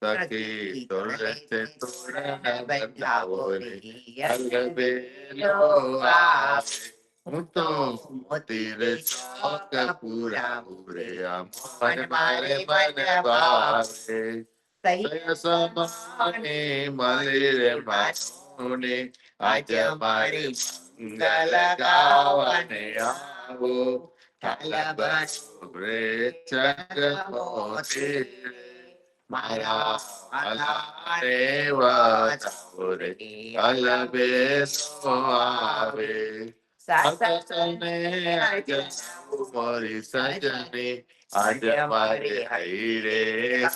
Saki torete torana bandavore alabelo ave muto mutire soka pura pure amane mare mane bave saya samane malire masune aja mare manggala gawane avo kalabas bre chakamote Mara Alareva Tavure Alabeso Ave Satsane Aja Mori Sajane Aja Mari Aire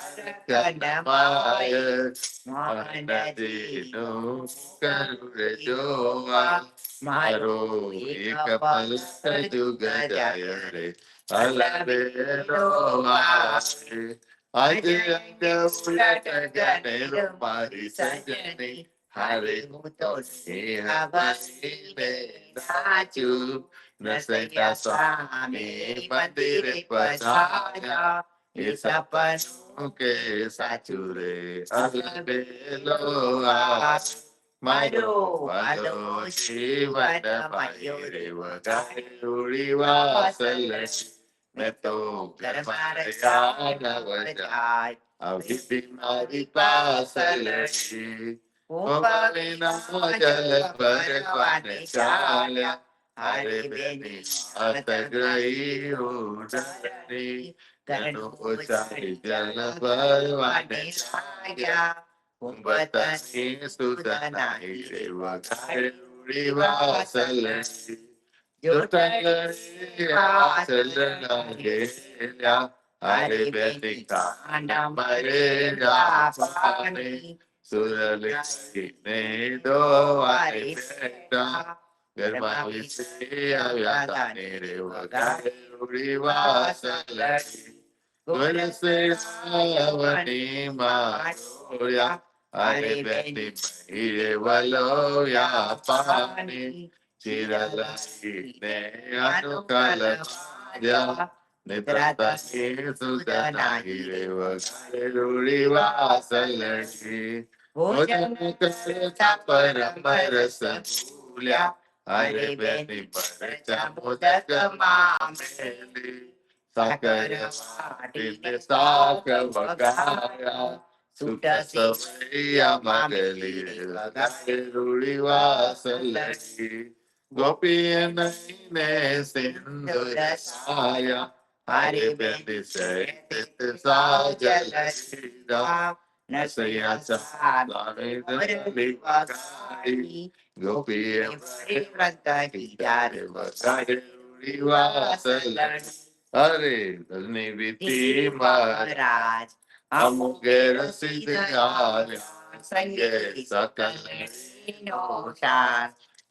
Kanamaya Manadino Karure Joa Maro Ekapal Sajuga Jayare Alabero Ave Ajayanga Pratagane Mari Sajani Hari Mutoni Havasine Naju Naseta Swami Mandire Pasaya Isapan Uke Sature Alabelo As Mado Vado Shivana Mayure Vagare Uriva Selesi Meto Karmarayana Vajay Avipimari Pasalasi Upalina Jala Paravane Chala Hare Beni Atagrai Udari Tanu Uchari Jala Paravane Chaya Umbatani Sudana Hireva Kare Uriva Salasi Jotaya Selena Hare Betika Andamare Japani Suraliki Nedo Hare Beta Garmavisi Avyatani Revagare Uriva Salaki Gurase Avani Maurya Hare Beti Mahire Valoya Pani Chiralaki ne anukala ya Nitratasi Sudanagi Reva Karuri Vasalaki Vojanukasa Paramarasa Pulya Hare Beti Paracha Mudaka Mameli Sakara Vati Saka Vakaya Sutta Savaya Magali Karuri Vasalaki Gopiana Sindhurasaya Hari Bendise Sajala Sida Nasaya Sami Vivakari Gopiya Vrantaki Jare Vakari Vivasalani Hare Dalni Viti Maharaj Amugera Siddhaya Sange Sakala Inotan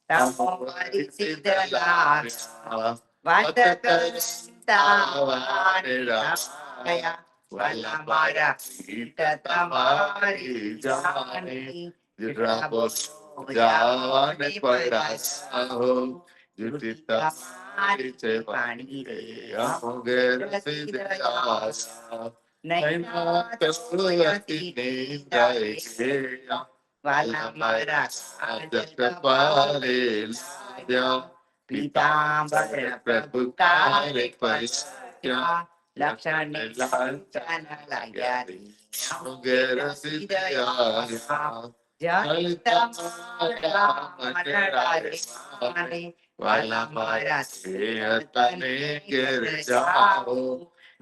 Namo Siddhalaya Vatakantavaraya Valamara Sitatamari Jani Jirapos Jani Parasaho Jutita Mariche Panire Amogera Siddhaya Naina Tasuyati Nindaya Valamara Adapale Laya Pitambara Prabhukare Parisya Lakshana Lanchana Layari Amugera Siddhaya Jaitamara Manarare Mane Valamara Siyatane Gerjao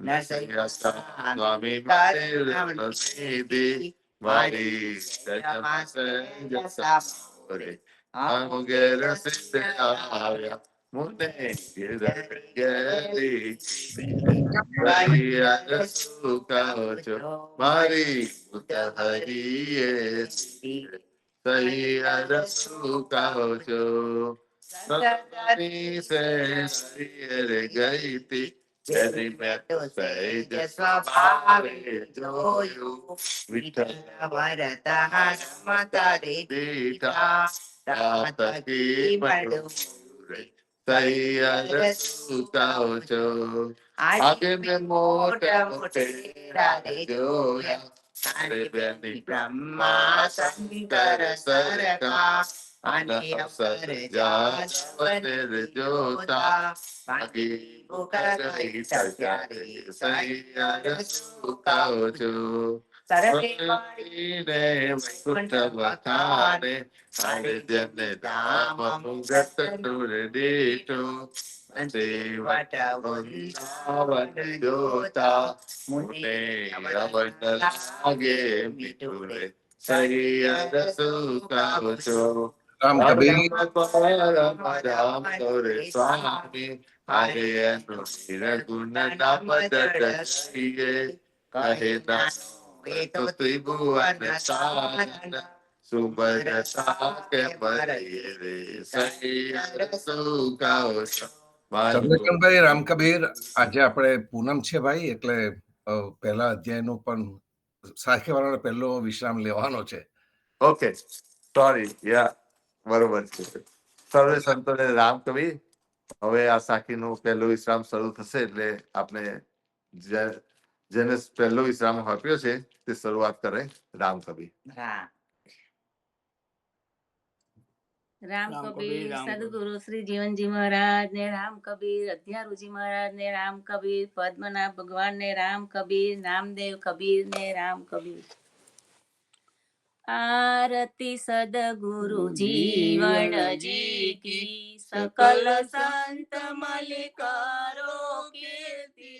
Nasayasa Swami Mare Nasi Mari Jayamasa Jasapore Amugera Siddhaya Mune Giri Maria Suka Ocho Mari Utahari Saya Suka Ocho Satani Se Sri Gaiti Jadi Meto Sai Jaswabhave Joyo Vitala Varata Mata Dita Tata Ki Madu Saya Suka Ocho Ake me mota motera de joya તારે બેની બ્રહ્મા શંકર સરખા અને અવસર જાવને જોતા ભાગી ભૂખ ત્યારે સૈયર સુકાવ છું સરખીને વૈકુંઠ વખાને હરે જન ધામ મુગત તુર દીઠું સેવટ વૃંદાવન જોતા મુને રવન લાગે મીઠું રે સૈયર સુકાવ છું રામ કબીર રામ તોરે સ્વામી હરે નિર્ગુણ નામ દર્શીએ કહે એ તો ત્રિભુવન સાધન સુબર સાકે મરીએ રે સૈયર સુકાવ છું ચંદ્રકાંતભાઈ, રામ કબીર, આજે આપણે પૂનમ છે ભાઈ, એટલે પહેલા અધ્યાયનો પણ સાખીવાળાનો પહેલો વિશ્રામ લેવાનો છે. ઓકે, સોરી, યા બરોબર છે. સર્વે સંતોને રામ કબીર. હવે આ સાખીનો પહેલો વિશ્રામ શરૂ થશે એટલે આપણે જેને પહેલો વિશ્રામ આપ્યો છે તે શરૂઆત કરે રામ કબીર. રામ કબીર સદગુરુ શ્રી જીવનજી મહારાજ ને રામ કબીર, અધ્યારુજી મહારાજ ને રામ કબીર, પદ્મનાભ ભગવાન ને રામ કબીર, નામદેવ કબીર ને રામ કબીર. આરતી સદગુરુ જીવનજી કી, સકલ સંત મલિ કરો કીર્તિ,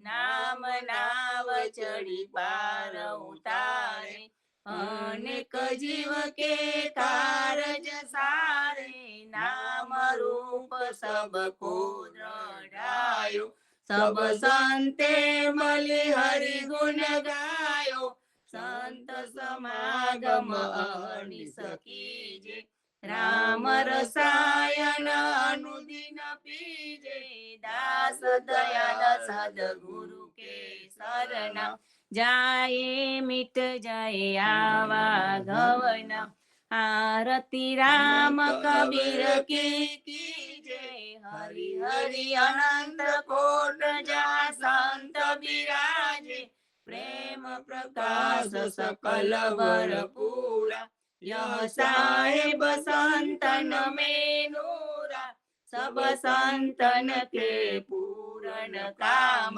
નામ નાવ ચડી પાર ઉતારે, અનેક જીવ કે કારજ સારે, નામ રૂપ સબ કો દ્રઢાયો, સબ સંતે મલિ હરિ ગુણ ગાયો, સંત સમાગમ અહર્નિ સકીજે, રામ રસાયન અનુદિન પીજે, દાસ દયાલ સદગુરુ કે શરણા, જાયે મિટ જાય આવા ગવના, આરતી રામ કબીર કી જય, હરિ હરિ અનંત કોટ જા સંત બિરાજે, પ્રેમ પ્રકાશ સકલ વર પૂરા, યહ સાહેબ સંતન મેનુરા, સબ સંતન કે પૂરણ કામ,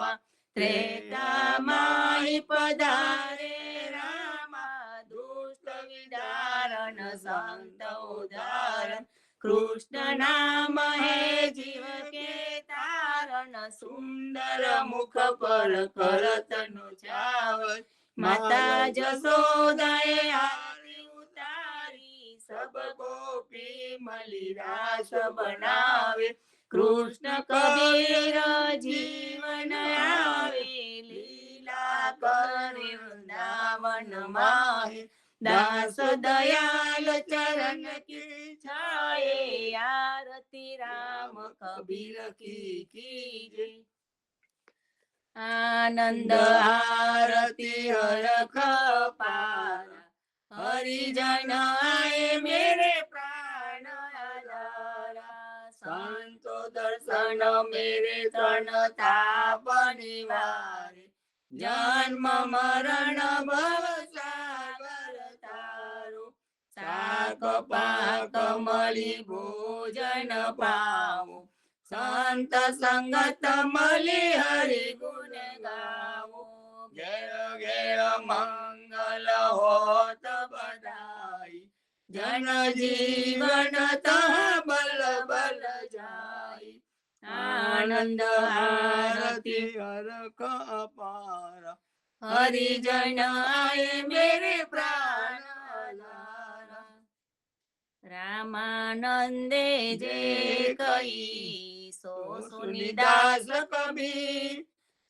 ત્રેતા માહી પધારે રામા, દુષ્ટ વિદારણ સંત ઉદાહરણ, કૃષ્ણ નામ હે જીવ કે તારણ, સુંદર મુખ પર કરતનો ચાવર, માતા જશોદાએ આરતી ઉતારી, સબ ગોપી મલી રાસ બનાવે, કૃષ્ણ કબીર જીવન આવે, લીલા કરે વૃંદાવન માહે, દાસ દયાલ ચરણ કી છાયે, આરતી રામ કબીર કી જય. આનંદ આરતી હરખ પારા, હરિજન આએ મેરે પ્રાણ આધારા, સંતો દર્શન મેરે તન તાપ નિવારે, જન્મ મરણ ભવ સાગર તારો, શાક પાક મળી ભોજન પાવો, સંત સંગત મળી હરિ ગુણ ગાવો, ઘેર ઘેર મંગલ હોત બધાઈ, જન જીવન તહ બલ બલ જાય, આનંદ આરતી હરખ અપાર, હરિજન આએ મેરે પ્રાણ આધારા, રામાનંદે જે કઈ સો સુનિદાસ કબીર,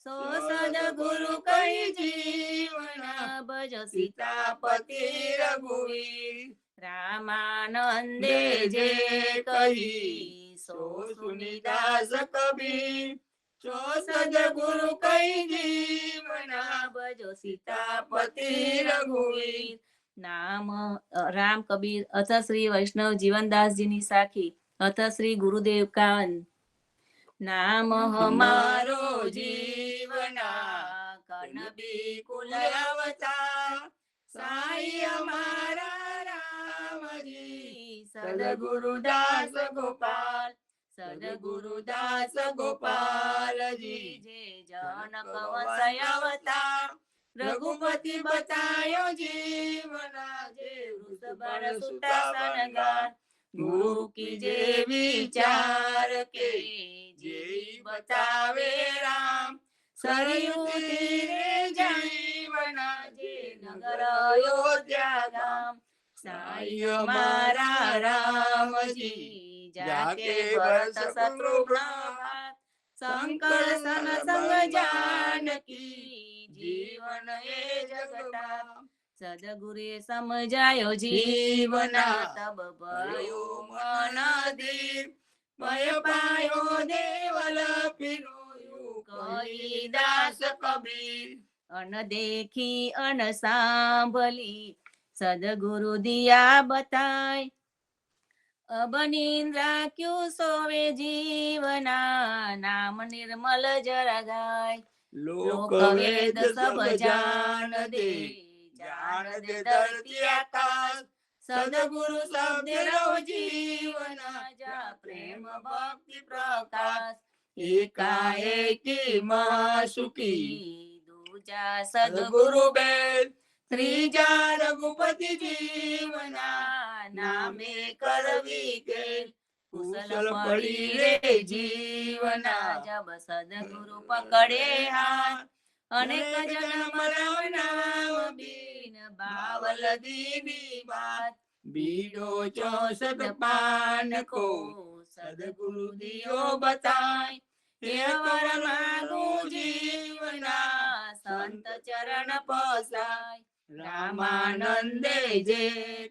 સો સદગુરુ કઈ જીવન ભજ સીતાપતિ રઘુવીર, રામાનંદે જે કઈ સો સુનિદાસ કબીર, સો સદગુરુ કઈ જીવન ભજો સીતાપતિ રઘુવીર. નામ રામ કબીર અથ શ્રી વૈષ્ણવ જીવનદાસજીની સાખી અથ શ્રી ગુરુદેવ કાન. નામ હમારો જીવના કન બિકુલ અવતાર, સાઈ અમારા રામજી સદગુરુદાસ ગોપાલ સદગુરુદાસ ગોપાલજી જે જનક વંશ અવતાર રઘુપતિ બતાયો જીવના જે વૃષભાર સુતા સનગાર ગુરુ કી જે વિચાર કે જે બતાવે રામ સરયુ તીરે જીવના જે નગર અયોધ્યા ગામ સાઈ અમારા રામજી જાકે ભરત શત્રુઘ્ન શંકર સન સંગ જાનકી જીવન એ જગતા સદગુરે સમજાયો જીવના તબ ભયો મન ધીર ભય પાયો દેવલ પીરોયું કઈ દાસ કબીર અન દેખી અન સાંભળી સદગુરુ દિયા બતાય અબનીન રાખ્યું સોવે જીવના નામ નિર્મલ જરા ગાય લોક વેદ સબ જાન દે ધરતી આકાશ સદગુરુ શબ્દ રહો જીવના જા પ્રેમ ભક્તિ પ્રકાશ એકાએકી માં સુખી દૂજા સદગુરુ બેન ત્રીજા રઘુપતિ જીવના નામે કરવી કે કુશલ પડી રે જીવના જબ સદગુરુ પકડે હાથ અનેક જન્મ રામ નામ બીન બાવલ દીની બાત બીડો 64 પાન કો સદગુરુ દિયો બતાય હે વર માંગુ જીવના સંત ચરણ પસાય રામાનંદે જે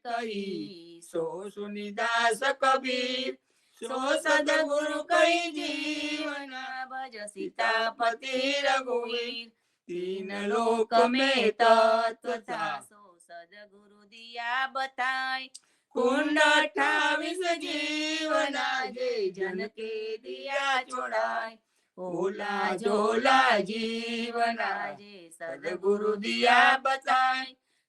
કહી સો સુનિદાસ કબીર સો સદગુરુ કહી જીવના ભજ સીતાપતિ રઘુવીર तीन लोक में तत्व था सो सदगुरु दिया बताय कुंड 28 जीवना जे जन के दिया छोड़ाय ओला जोला जीवना जे सदगुरु दिया बताय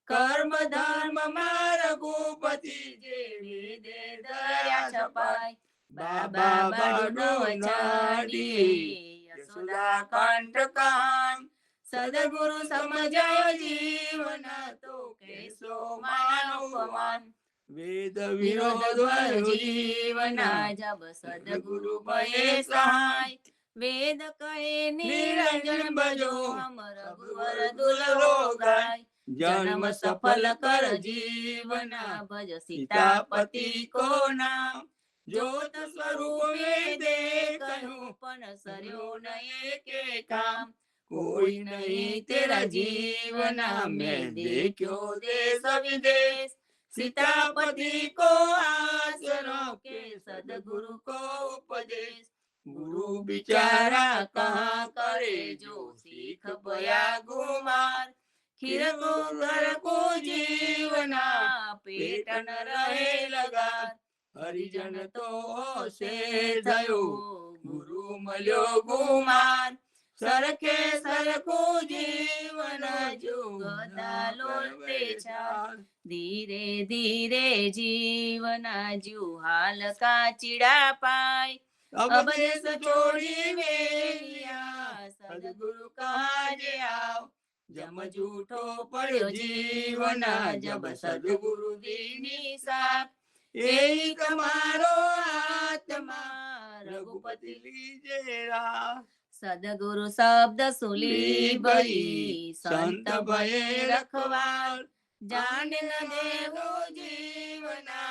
कर्म धर्म मार रघुपति जे वेदे दया छपाय बाबा बड़ो छाड़ी यशोदा कंठ कान सदगुरु समझायो जीवना तो कैसो मानोपमान वेद विरोध जीवना जब सदगुरु भये सहाय वेद कहे निरंजन भजो हम रघुवर दुलरो गाय जन्म सफल कर जीवना भज सीतापति को नाम ज्योत स्वरूप वेदे कहूं पण सर्यो नये के काम कोई नहीं तेरा जीवना मैं देखो देश विदेश सीतापति को आसरो के सदगुरु को उपदेश गुरु बिचारा कहाँ करे जो सीख पया गुमार खीर को घर को जीवना पेट न रहे लगा हरिजन तो से थयो गुरु मल्यो गुमार सरखे सरको जीवन जुगता लोटे छाल धीरे धीरे जीवना जुहाल का चिड़ा पाय अब देश छोड़ी मेरिया सदगुरु काजे आओ जम झूठो पड़ो जीवना जब सदगुरु दीनी साथ एक मारो आत्मा रघुपति लीजे रा सदगुरु शब्द सुली भई संत भये रखवार जान न देवो जीवना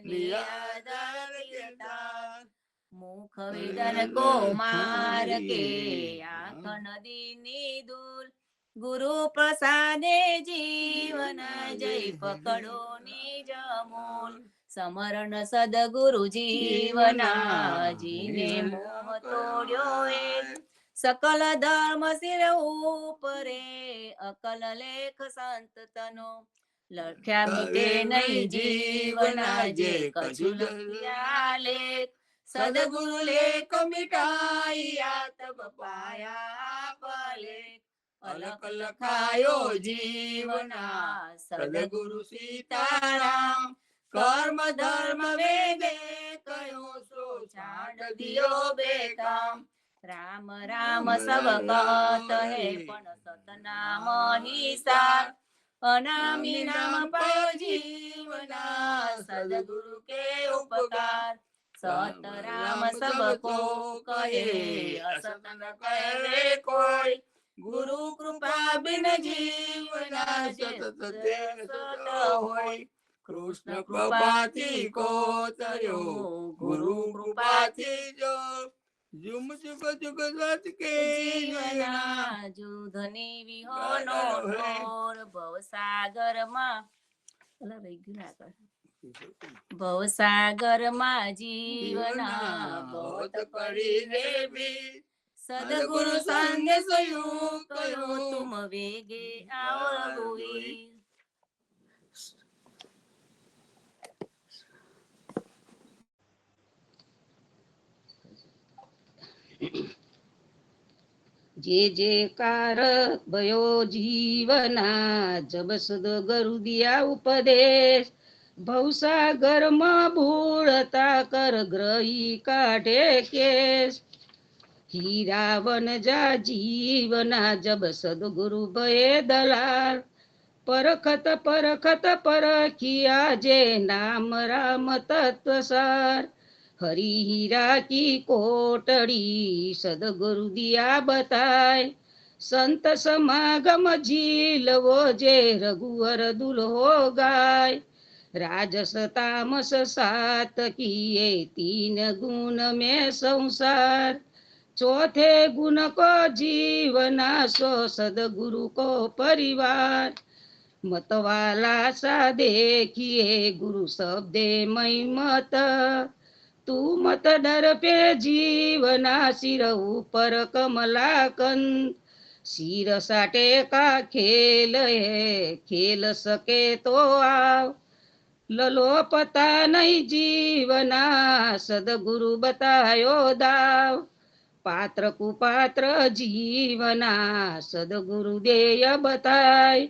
निरादर यतार मुख विदन को मार के आँख नदी नी दूर गुरु प्रसादे जीवन जय पकड़ो निज मूल समरण सदगुरु जीवना जीने मोह तोड़्यो सकल धर्म सिर ऊपरे अकल लेख संत तनो लख्या मिटे नहीं जीवना जे कछु लख्या लेख सदगुरु लेख मिटाइया तब पाया पलेख અલખ લખાયો જીવના સદગુરુ સીતારામ કર્મ ધર્મ વેદે કયો સો છાડ દિયો બેકામ રામ રામ સબ કહત હે પણ સતનામ હિસાર અનામી નામ પાયો જીવના સદગુરુ કે ઉપકાર સત રામ સબ કો કહે અસત ન કહે કોઈ ગુરુ કૃપા બિન જીવના સત હોય કૃષ્ણ કૃપાથી કો તર્યો ગુરુ કૃપાથી જો જુમ જુગ જુગ સત કે જીવના જુધની વિહોનો ઢોર ભવસાગરમાં ભવસાગરમાં જીવના બહુત પડી રે બી સદગુરુ સંદેશ કયો તુમ વેગે આવો રઘુવીર જે જેકાર ભયો જીવના જબ સદગુરુ દિયા ઉપદેશ ભવસાગરમાં ભૂળતા કર ગ્રહી કાઢે કેશ હીરાવન જા જીવના જબ સદગુરુ ભયે દલાલ પરખત પરખિયા જે નામ રામ તત્વસાર હરી હીરા કી કોટડી સદગુરુ દિયા બતાય સંત સમાગમ જીલવો જે રઘુવર દુલ્હો ગાય રાજસ તામસ સાત કિए तीन गुण में संसार चौथे गुण को जीवना सो सदगुरु को परिवार मतवाला सा देखिए गुरु शब्दे मई मत तू मत डर पे जीवना सिर ऊपर कमलाकंद सिर साटे का खेल है खेल सके तो आओ ललो पता नहीं जीवना सदगुरु बतायो दाव पात्र कुपात्र जीवना सदगुरु देय बताय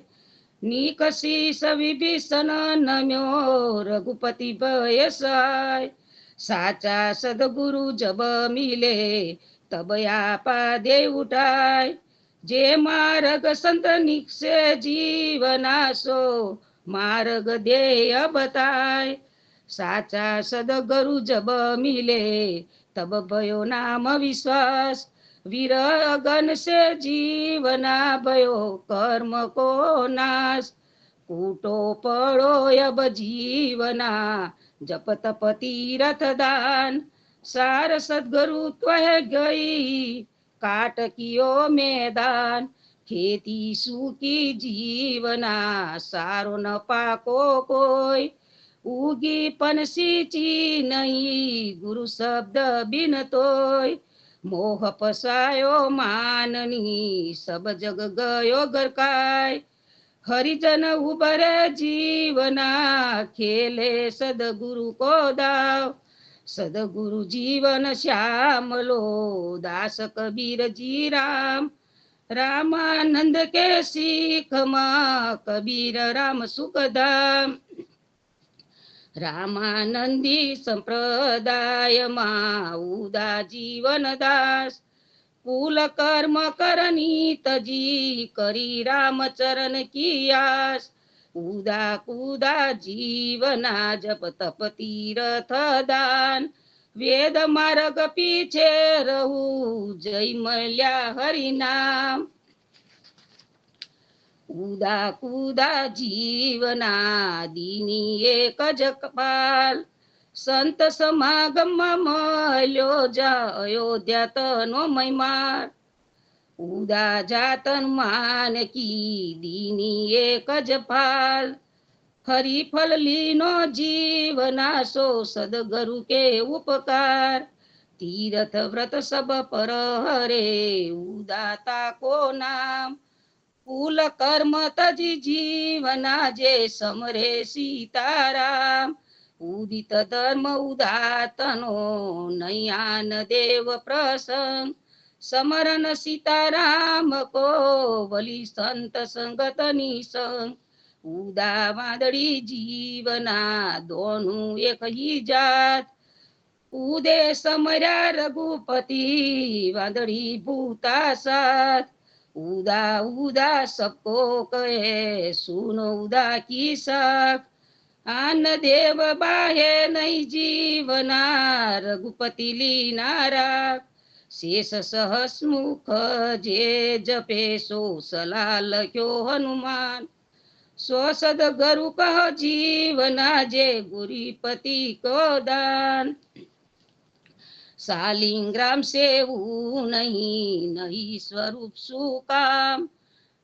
निकसी सविभीषण नम्यो रघुपति भय सहाय साचा सदगुरु जब मिले तब आपा दे उठाय जे मार्ग संत निकसे जीवना सो मार्ग देय बताय साचा सदगुरु जब मिले तब भयो नाम विश्वास वीर अगन से जीवना भयो कर्म को नाश कूटो पड़ो अब जीवना जप तप तीरथ दान सार सदगुरु त्वह गई काट कियो मैदान खेती सूकी जीवना सारो न पाको कोई उगी पनसी नहीं गुरु शब्द बिन तोय मोह पसायो माननी सब जग गयो गरकाय हरिजन उबरे जीवना खेले सदगुरु को दाव सदगुरु जीवन श्यामलो दास कबीर जी राम रामानंद के सीख माँ कबीर राम सुखधाम रामानंदी संप्रदाय माँ उदा जीवन दास कुल कर्म करनी तजी करी राम चरण की आस उदा कुदा जीवना जप तप तीरथ दान वेद मार्ग पीछे रहू जय मल्या हरि नाम उदा कुदा जीवना दीनी एक जगपाल संत समागम मल्यो जा अयोध्या तनो महिमार उदा जातन मान की दीनी एक जपाल हरि फल लीनो जीवना सो सदगुरु के उपकार तीरथ व्रत सब पर हरे उदाता को नाम कुल कर्म तजी जीवना जे समरे सीताराम उदित धर्म उदातनो नयान देव प्रसंग સમરણ સીતારામ કો વલી સંત સંગતની સંગ ઉદા વાદળી જીવના દોનું એક હી જાત ઉદે સમર્યા રઘુપતિ વાદળી ભૂતા સાથ ઉદા ઉદા સબકો કહે સુનો ઉદા કી સાખ આન દેવ બાહે નહીં જીવના રઘુપતિ લીનારા શેષ સહસ્મુખ જે જપે સો સલા લખ્યો હનુમાન સો સદગરુ કહ જીવના જે ગુરીપતિ કો દાન શાલિગ્રામ સેવું નહીં નહીં સ્વરૂપ સુકામ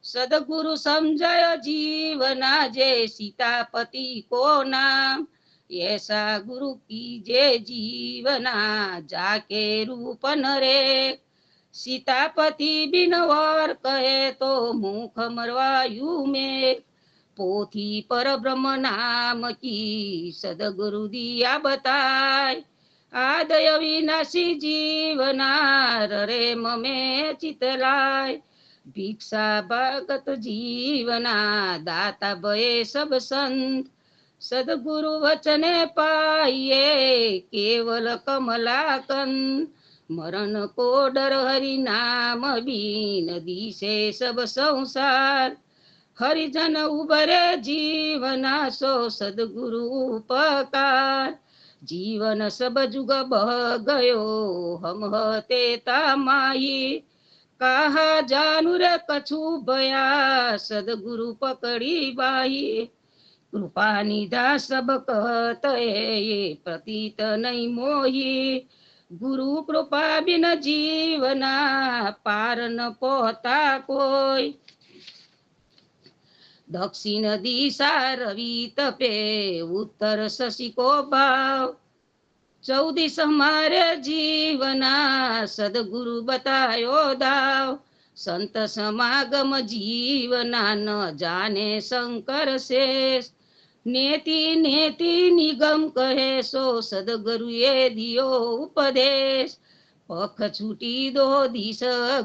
સદગુરુ સમજય જીવના જે સીતાપતિ કો નામ ऐसा गुरु कीजे जीवना जाके रूप नरे सीतापति बिन वर कहे तो मुख मरवायु में पोथी पर ब्रह्म नाम की सदगुरु दिया बताय आदय विनाशी जीवना रे ममे चितलाय भिक्षा भगत जीवना दाता भये सब संत सदगुरु वचने पाइये केवल कमलाकन मरण को डर हरि नाम बीन दिशे सब संसार हरिजन उबरे जीवना सो सदगुरु उपकार जीवन सब जुग बह गयो हम हते तामाही कहा जानू रे कछु भया सदगुरु पकड़ी बाही कृपा निधा सब कहत ये प्रतीत नहीं मोही गुरु कृपा बिन जीवना पार न पोता कोई दक्षिण दिशा रवि तपे उत्तर शशि को भाव चौदिस हमारे जीवना सदगुरु बतायो दाव संत समागम जीवना न जाने शंकर शेष नेति नेति निगम कहे सो सदगुरु ये दियो उपदेश पख छूटी दो दिश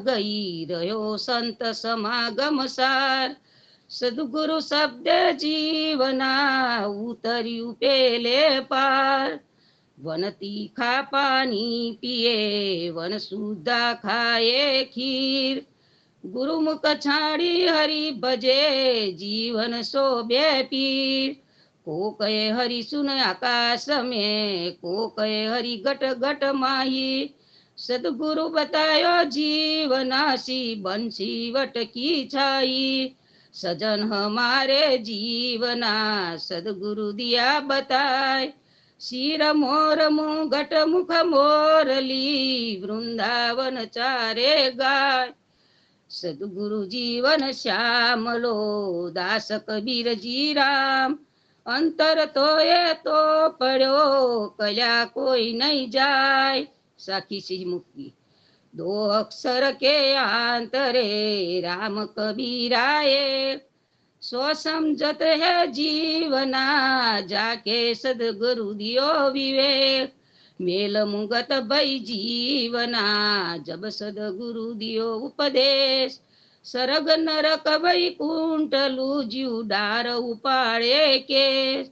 गई रहो संत समागम सार सदगुरु शब्द जीवना उतर्यु पेले पार वन तीखा पानी पिए वन सुधा खाए खीर गुरुमुख छाड़ी हरि भजे जीवन शोभे पीर को कहे हरि सुन आकाश में को कहे हरि घट घट माही सदगुरु बतायो जीवनासी बंसी वट की छाई सजन हमारे जीवना सदगुरु दिया बताए शिर मोर मुगट मुख मोरली वृंदावन चारे गाय सदगुरु जीवन श्यामलो दास कबीर जी राम अंतर तो ये तो पड़ो कल्या कोई नहीं जाए साखी सी मुक्ति दो अक्षर के आंतरे राम कबीराए सो समझत है जीवना जाके सदगुरु दियो विवेक मेल मुगत भई जीवना जब सदगुरु दियो उपदेश सरग नरक भई कुंटलु जीव डार उपाड़े के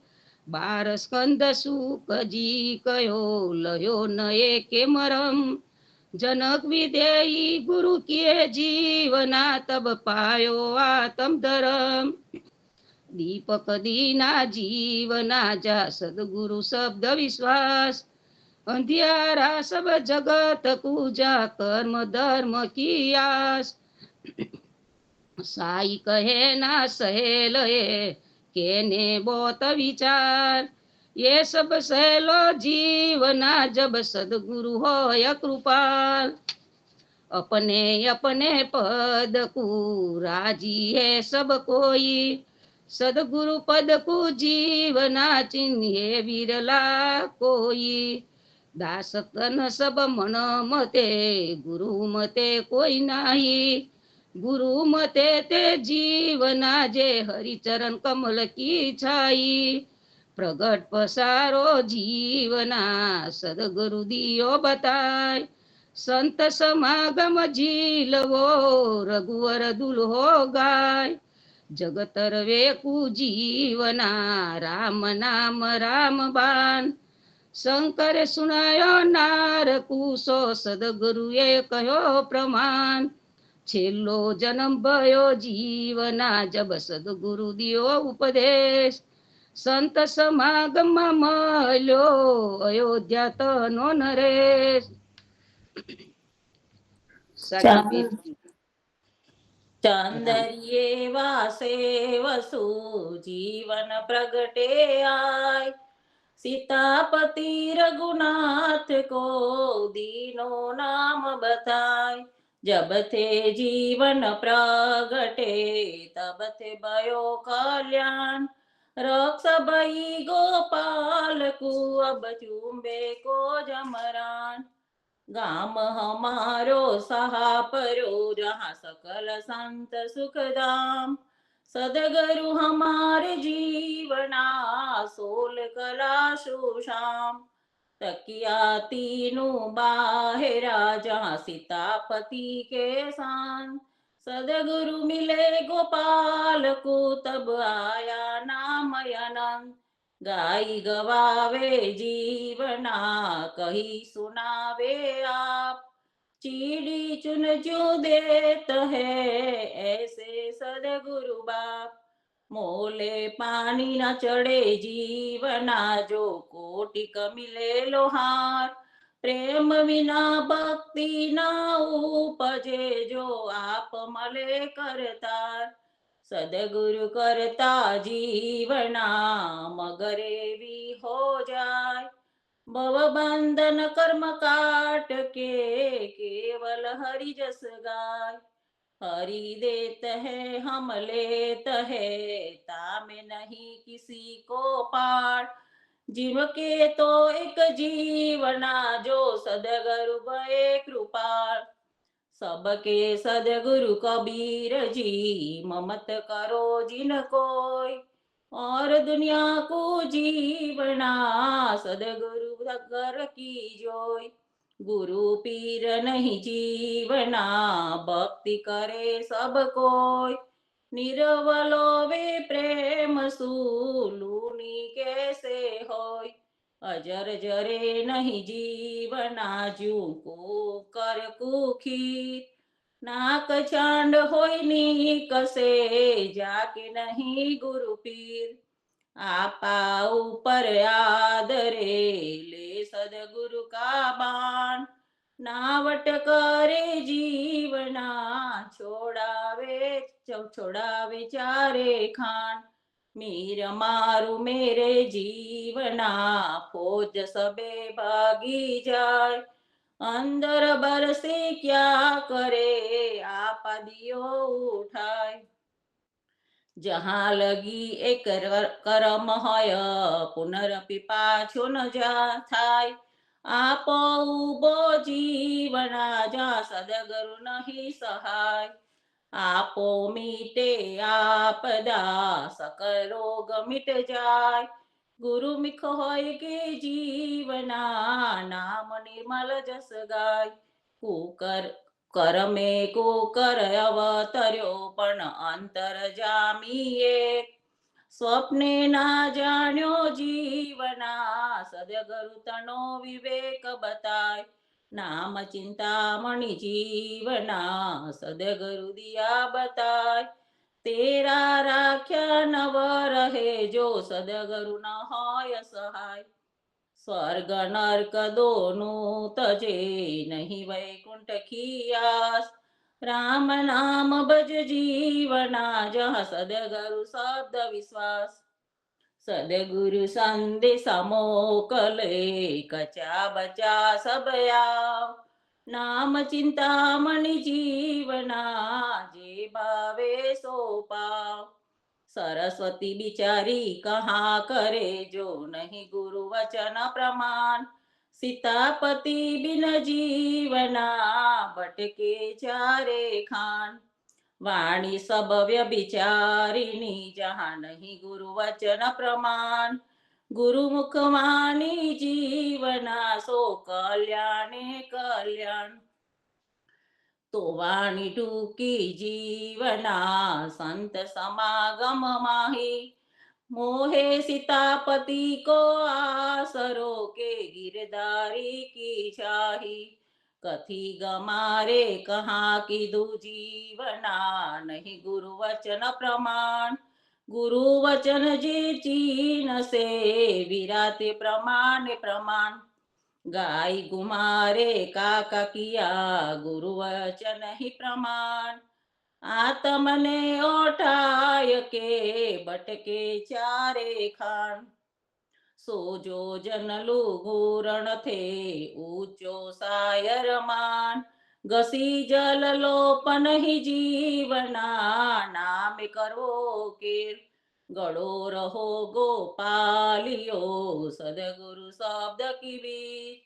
12 स्कंद सुख जी कयो लयो नये के मरम जनक विदेही गुरु किए जीवना तब पायो आत्म धर्म दीपक दीना जीवना जा सदगुरु शब्द विश्वास अंधियारा सब जगत पूजा कर्म धर्म की आस साई कहे ना सहेल केने बहुत विचार ये सब सहेलो जीवना जब सदगुरु हो या कृपाल अपने अपने पद को राजी है सब कोई सदगुरु पद को जीवना चिन्हे विरला कोई दास तन सब मन मते गुरु मते कोई नाही गुरु मते ते जीवना जे हरिचरण कमल की छाई प्रगट पसारो जीवना सदगुरु दियो बताय સંત સમાગમ જીલવો રઘુવર દુલ્હો ગાય જગત રવે જીવના રામ નામ રામ બાન શંકરે સુનાયો નાર કુશો સદગુરુએ કહ્યો પ્રમાણ છેલ્લો જન્મ ભયો જીવના જબ સદગુરુ દિયો ઉપદેશ સંત સમાગમમાં મળ્યો અયોધ્યા તનો નરેશ. સાડી ચાંદરિયે વાસે વસુ જીવન પ્રગટે આય सीतापति रघुनाथ को दीनो नाम बताय जब थे जीवन प्रगटे तब थे भयो कल्याण रक्ष भई गोपाल को अब चूम्बे को जमरान गाम हमारो सहापरो जहाँ सकल संत सुखधाम सदगुरु हमारे जीवना सोल कला सुशाम तकिया तीनों बाहेरा जहाँ सीतापति के सान सदगुरु मिले गोपाल को तब आया नाम अनंत गाई गवावे जीवना कही सुनावे आप चीड़ी चुन जो देत है ऐसे सदगुरु बाप मोले पानी न चढ़े जीवना जो कोटिक मिले लोहार प्रेम विना भक्ति न उपजे जो आप मले करतार सदगुरु करता जीवना मगरे भी हो जाए भव बंधन कर्म काट के केवल हरि जस गाय हरि देत है हम लेत है तामे नहीं किसी को पार जिनके तो एक जीवना जो सदगुरु भय कृपाल सबके सदगुरु कबीर जी ममत करो जिन कोई और दुनिया को जीवना सदगुरु घर की जोई गुरु पीर नहीं जीवना भक्ति करे सब कोई निरवलो वे प्रेम सुलूनी कैसे होय अजर जरे नहीं जीवना जू को कर कुखीर नाक चांड होय नी कसे जाके नहीं गुरु पीर आपा ऊपर आदरे ले सदगुरु का बाण नावट करे जीवना छोड़ावे चारे खान मीर मारू मेरे जीवना फौज सबे भागी जाए अंदर बरसे क्या करे आप दियो उठाए जहाँ लगी एक करम होय पुनरपि पाछो न जा थाय आपो उबो जीवना जा सदगुरु नहीं सहाय आपो मीटे आपदा सकल रोग मिट जाय गुरु मिख होय के जीवना नाम निर्मल जस गाय कुकर कर में कुकर अवतर्यो पण अंतर जामी एक स्वप्ने ना जाण्यो जीवना सदगुरु तनो विवेक बताय नाम चिंतामणि जीवना सदगुरु दिया बताय तेरा राख्या नव रहे जो सदगुरु न होय सहाय स्वर्ग नरक दोनों तजे नहीं वैकुंठ की आस राम नाम भज जीवना जहाँ सदगुरु शब्द विश्वास सदगुरु संदेश मोकले कचा बचा सब आव नाम चिंतामणि जीवना जे भावे सो पाव सरस्वती बिचारी कहाँ करे जो नहीं गुरु वचन प्रमाण सीतापति बिन जीवना भटके चारे खान वाणी सब व्यभिचारिणी जहाँ नहीं गुरु वचन प्रमाण ગુરુમુખ વાણી જીવના સો કલ્યાણે કલ્યાણ. તો વાણી ટૂંકી જીવના સંત સમાગમ માહી. મોહે सीतापति को आसरो के गिरधारी की छाही. कथी गमारे कहाँ कीधु जीवना नहीं गुरु वचन प्रमाण. गुरु वचन जे चीन से विराते प्रमाण प्रमाण. गाय गुमारे काका किया गुरु वचन ही प्रमाण. आत्मने ओठाय के बटके चारे खान. सोजो जनलु घूरण थे ऊंचो सायर मान. घसी जल लोपन ही जीवना नाम करवो केर. गड़ो रहो गोपालियो सदगुरु शब्द की बीच.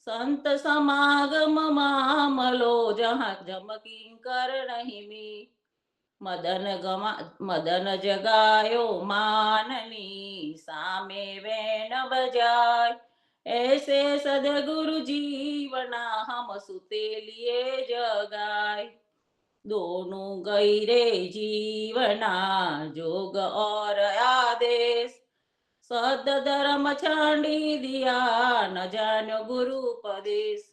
संत समागम मामलो जहाँ जमकिंकर नहीं मी. मदन जगायो माननी सामे वेण बजाय. ऐसे सदगुरु जीवना हम सुते लिए जगाय. दोनों गैरे जीवना जोग और आदेश. सद धर्म छांडी दिया न जानो गुरु उपदेश.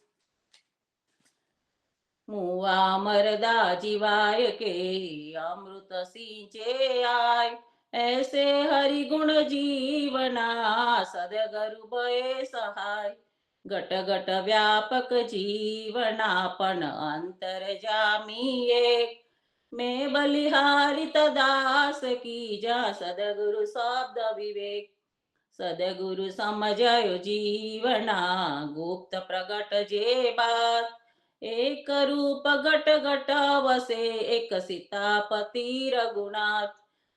मुआ मरदा जीवाय के अमृत सींचे आय. ऐसे हरि गुण जीवना सदगुरु भय सहाय. घट घट व्यापक जीवनापन अंतर जामी एक. मैं बलिहारित दास की जा सदगुरु शब्द विवेक. सदगुरु समझयो जीवना गुप्त प्रगट जे बात. एक रूप घट घट वसे एक सीतापति रघुनाथ.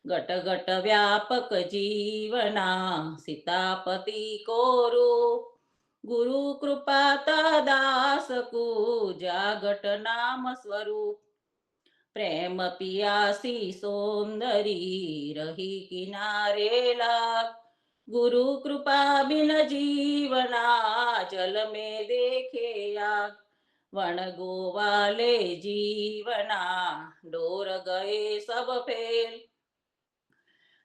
घट घट व्यापक जीवना सीतापति को रूप. गुरु कृपाता दास को जागट नाम स्वरूप. प्रेम पियासी सौंदरी रही किनारे लाग. गुरु कृपा बिन जीवना जल में देखे आग. वण गोवाले जीवना डोर गए सब फेल.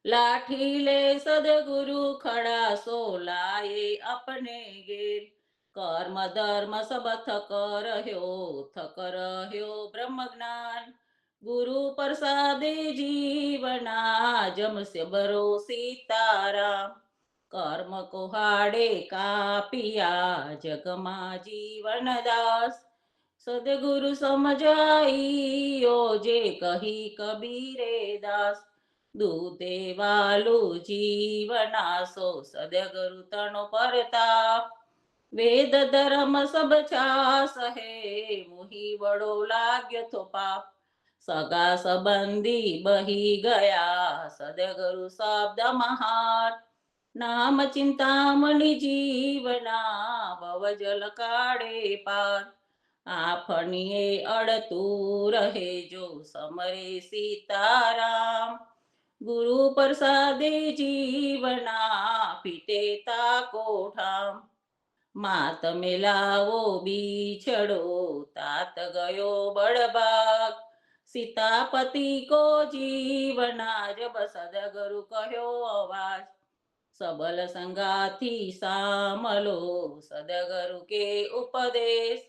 लाठी ले सदगुरु खड़ा सो लाए अपने गेल. कर्म धर्म सब थक रह्यो ब्रह्म ज्ञान. गुरु प्रसादे जीवना जम से बरो सीताराम. कर्म को हाड़े कापिया जगमा जीवन दास. सदगुरु समझाइयो जे कही कबीरे दास. दूते वालू जीवना सो सदगुरु तनो परताप. वेद धर्म सब छास है मुही बड़ो लाग्यो तो पाप. सगा संबंधी बही गया सदगुरु शब्द महान. नाम चिंतामणि जीवना भव जल काढ़े पार. आफणिए अड़तू रहे जो समरे सीताराम. गुरु प्रसादे जीवना पीटे ताको ठाम. मात मिलावो बीछड़ो तात गयो बड़भाग. सीतापति को जीवना जब सदगुरु कहो आवाज. सबल संगाती सामलो सदगुरु के उपदेश.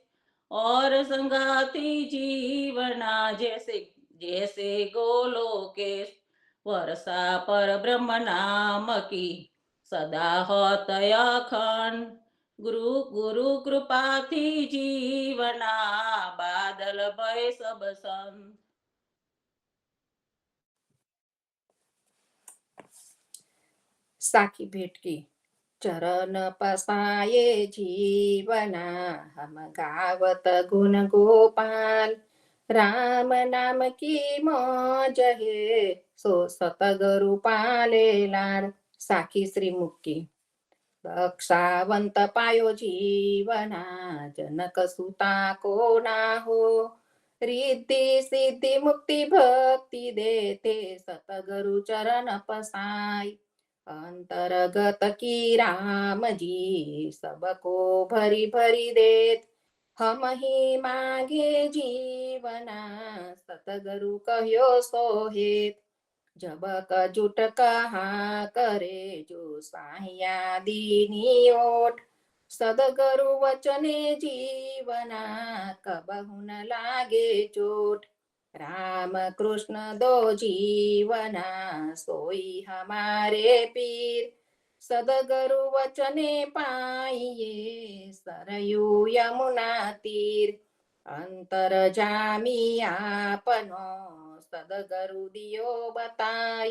और संगाती जीवना जैसे जैसे गोलोकेश. वर्षा पर ब्रह्म नाम की सदा होत अखंड. गुरु कृपा थी जीवना बादल भय सब संत. साखी भेट की. चरण पसाये जीवना हम गावत गुण गोपाल. राम नाम की मौज है सो सतगुरु पाले लाड. साखी श्रीमुख की. रक्षावंत पायो जीवना जनक सुता को ना हो. रिद्धि सिद्धि मुक्ति भक्ति देते सतगुरु चरण पसाय. अंतर्गत की राम जी सबको भरी भरी देत, हम ही मागे जीवना सतगुरु कह्यो सोहेत। जब कजुट कहा करे जो साहिया दीनी ओट, सदगुरु वचने जीवना कबहु न लागे चोट। राम कृष्ण दो जीवना सोई हमारे पीर, सदगुरु वचने पाइए सरयू यमुना तीर। अंतर जामी आपनो सदगुरु दियो बताय,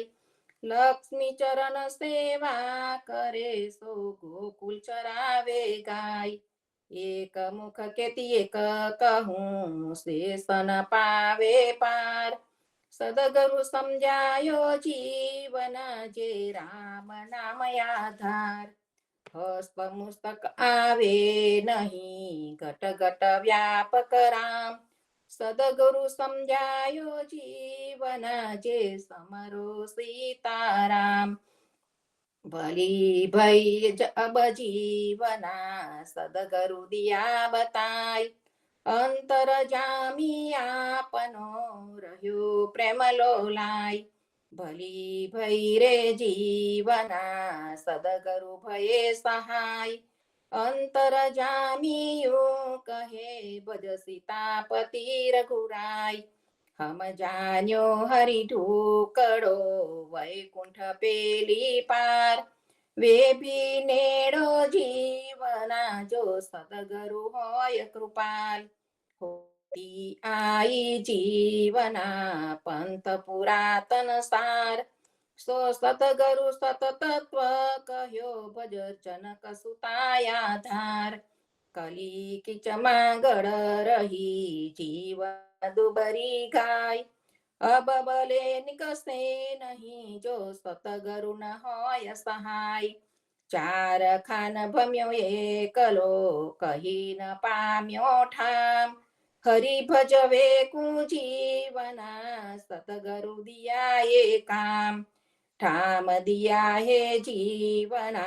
लक्ष्मी चरण सेवा करे सो गोकुल चरावे गाय। एक मुख केती एक कहूँ शेष न पावे पार, सदगुरु समझायो जीवन जे राम नाम आधार। हस्त मुस्तक आवे नहीं घट घट व्यापक राम, सदगुरु समझायो जीवन जे समरो सीताराम। भली भई जब जीवना सदगुरु दिया बताय, अंतर जामी आपनो રહ્યો પ્રેમ લોલાય। ભલી ભઈ રે જીવના સદગુરુ ભયે સહાય, અંતર જામિયું કહે ભજ સીતાપતિ રઘુરાય। हम जान्यो हरि ढूकड़ो वैकुंठ पेली पार, वे भी नेड़ो जीवना जो सदगुरु होय कृपाल। होती आई जीवना पंथ पुरातन सार, सो सतगुरु सततत्व कह्यो भज जनक सुताया धार। कली किचमा गड़ रही जीवन दुबरी गाय, अब बले निकसे नहीं जो सतगुरु न होय सहाय। चार खान भम्यो एकलो कही न पाम्यो ठाम, हरि भजवे कु जीवना सतगुरु दिया ये काम। ठाम दिया है जीवना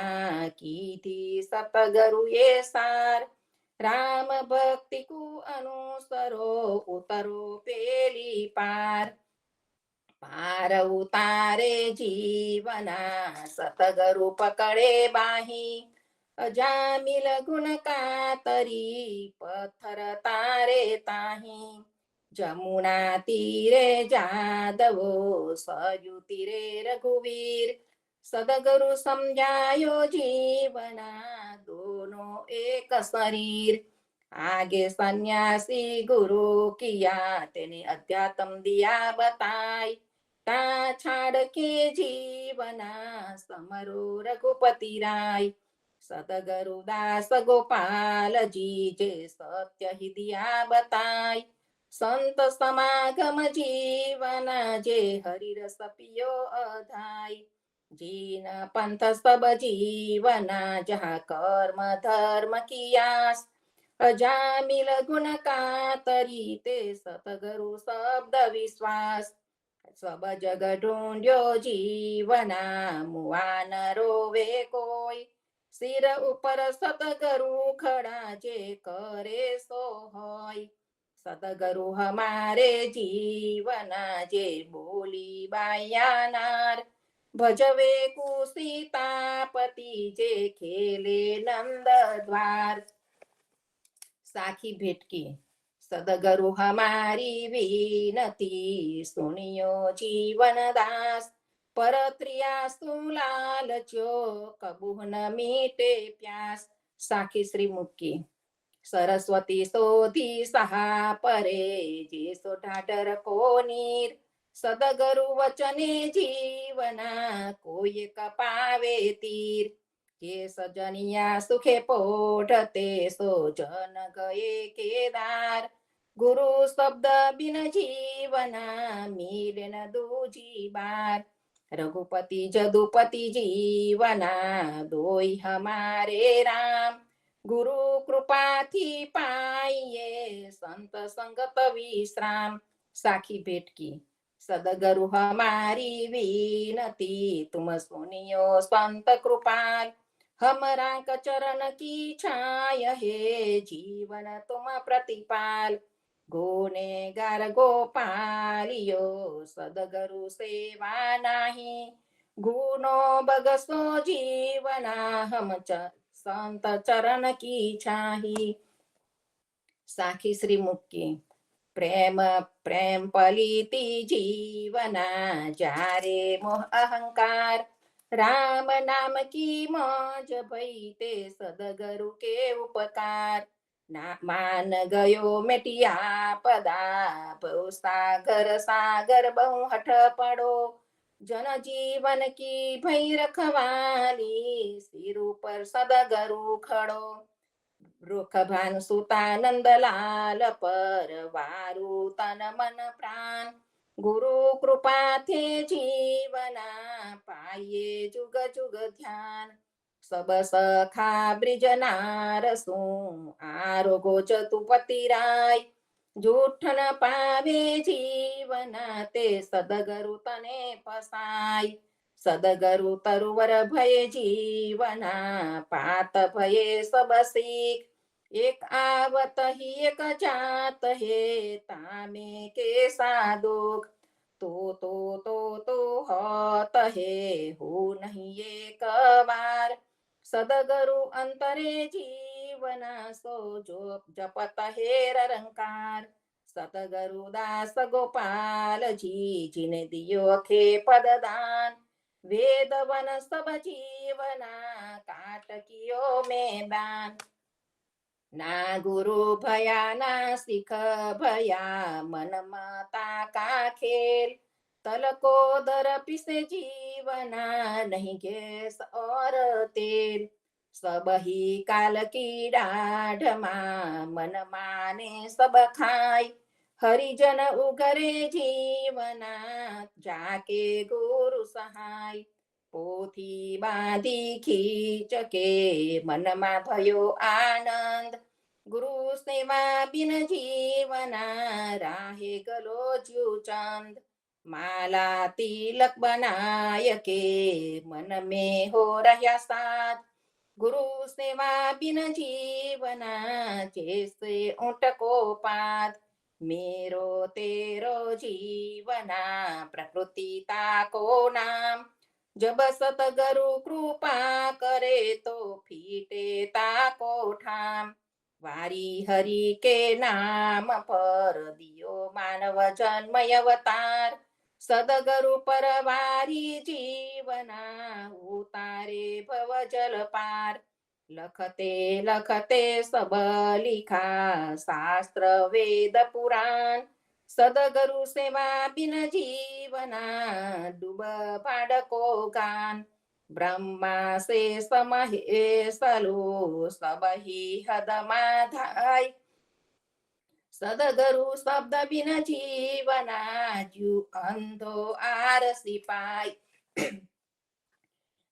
कीधी सतगुरु ये सार, राम भक्ति को अनुसरो उतरो पेली पार। पार उतारे जीवना सतगुरु पकड़े बाही, अजामिल गुण का तरी पत्थर तारे ताही। जमुना तीरे जादवो सरयू तीरे रघुवीर, सदगुरु समझायो जीवना दोनों एक शरीर। आगे सन्यासी गुरु किया तेने अध्यात्म दिया बताय, ता छाड़ के जीवना समरो रघुपति राय। सदगुरु दास गोपाल जी जे सत्य ही दिया बताय, संत समागम जीवना जे हरि रस पियो अधाय। जीन पंथ सब जीवना जहाँ कर्म धर्म कियास, अजामिल गुण का तरी ते सतगुरु शब्द विश्वास। सब जग ढूंढ्यो जीवना मुआ न रोवे कोई, सिर ऊपर सतगुरु खड़ा जे करे सो होय। सतगुरु हमारे जीवना जे बोली बाया नार, भजवे कु सीतापति जे खेले नंद द्वार। साखी भेटकी सदगुरु हमारी विनती सुनियो जीवन दास, परत्रिया लालचो कबूह न मीटे प्यास। साखी श्री मुक्की सरस्वती शोधी सहा परे जे सो ढाढर को नीर, सदगुरु वचने जीवना कोई कपावे तीर। के सजनिया सुखे पोढ़ते सो जन गए केदार, गुरु शब्द बिन जीवना मिले न दूजी बार। रघुपति जदुपति जीवना दोई हमारे राम, गुरु कृपा थी पाइए संत संगत विश्राम। साखी भेटकी सदगुरु हमारी विनती, तुम सुनियो संत कृपाल। हमरा चरण की छाय है, जीवन तुम प्रतिपाल। गुनेगार गोपालियो, सदगुरु सेवा नाही। गुनो बगसो जीवना, हम संत चरण की छाही। साखी श्री मुक्की। प्रेम प्रेम पलीती जीवना, जारे मोह अहंकार। राम नाम की मौज भईते, सदगुरु के उपकार। ना मान गयो मेटिया पदा, भव सागर सागर बहु हठ पड़ो। जन जीवन की भई रखवाली, सिर पर सदगुरु खड़ो। रुख भान सुतानंद लाल पर, वारु तन मन प्राण। गुरु कृपा थे जीवना, पाइए जुग जुग ध्यान। सब सखा ब्रिज नारसू, आरोगो चतुपति राय। जूठन पावे जीवना, ते सदगुरु तने पसाय। सदगुरु तरुवर भय जीवना, पात भये सब सीख। एक आवत ही एक जात है, तामे के साधुक। तो होत है, हो नहीं एक बार। सदगुरु अंतरे जीवना, सो जो जपत है रंकार। सतगुरु दास गोपाल जी, जिने दियो खे पददान। वेद वन सब जीवना, काट कियो मैदान। ना गुरु भया ना सिख भया, मन माता का खेल। तल को दर पिसे जीवना, नहीं गैस और तेल। सब ही काल की डाढ़ मां, मन माने सब खाई। हरिजन उगरे जीवना, जाके गुरु सहाय। पोथी बांधी खींच के, मनमा भयो आनंद। गुरु सेवा बिन जीवना, राहे गलो ज्यू चंद। माला तिलक बनाय के, मन में हो रहा साथ। गुरु सेवा बिन जीवना, जैसे ऊंट को पात। मेरो तेरो जीवना, प्रकृति ताको नाम। जब सतगुरु कृपा करे, तो फीटे ताको ठाम। वारी हरि के नाम पर, दियो मानव जन्म अवतार। सदगुरु परवारी जीवना, उतारे भव जल पार। लखते लखते सब लिखा, शास्त्र वेद पुराण। सदगुरु सेवा बिन जीवना, डूब बाडको गान। ब्रह्मा से समहेशलो, सब ही हद माधाय। सदगुरु शब्द बिन जीवना, जू अंधो आरसी पाय।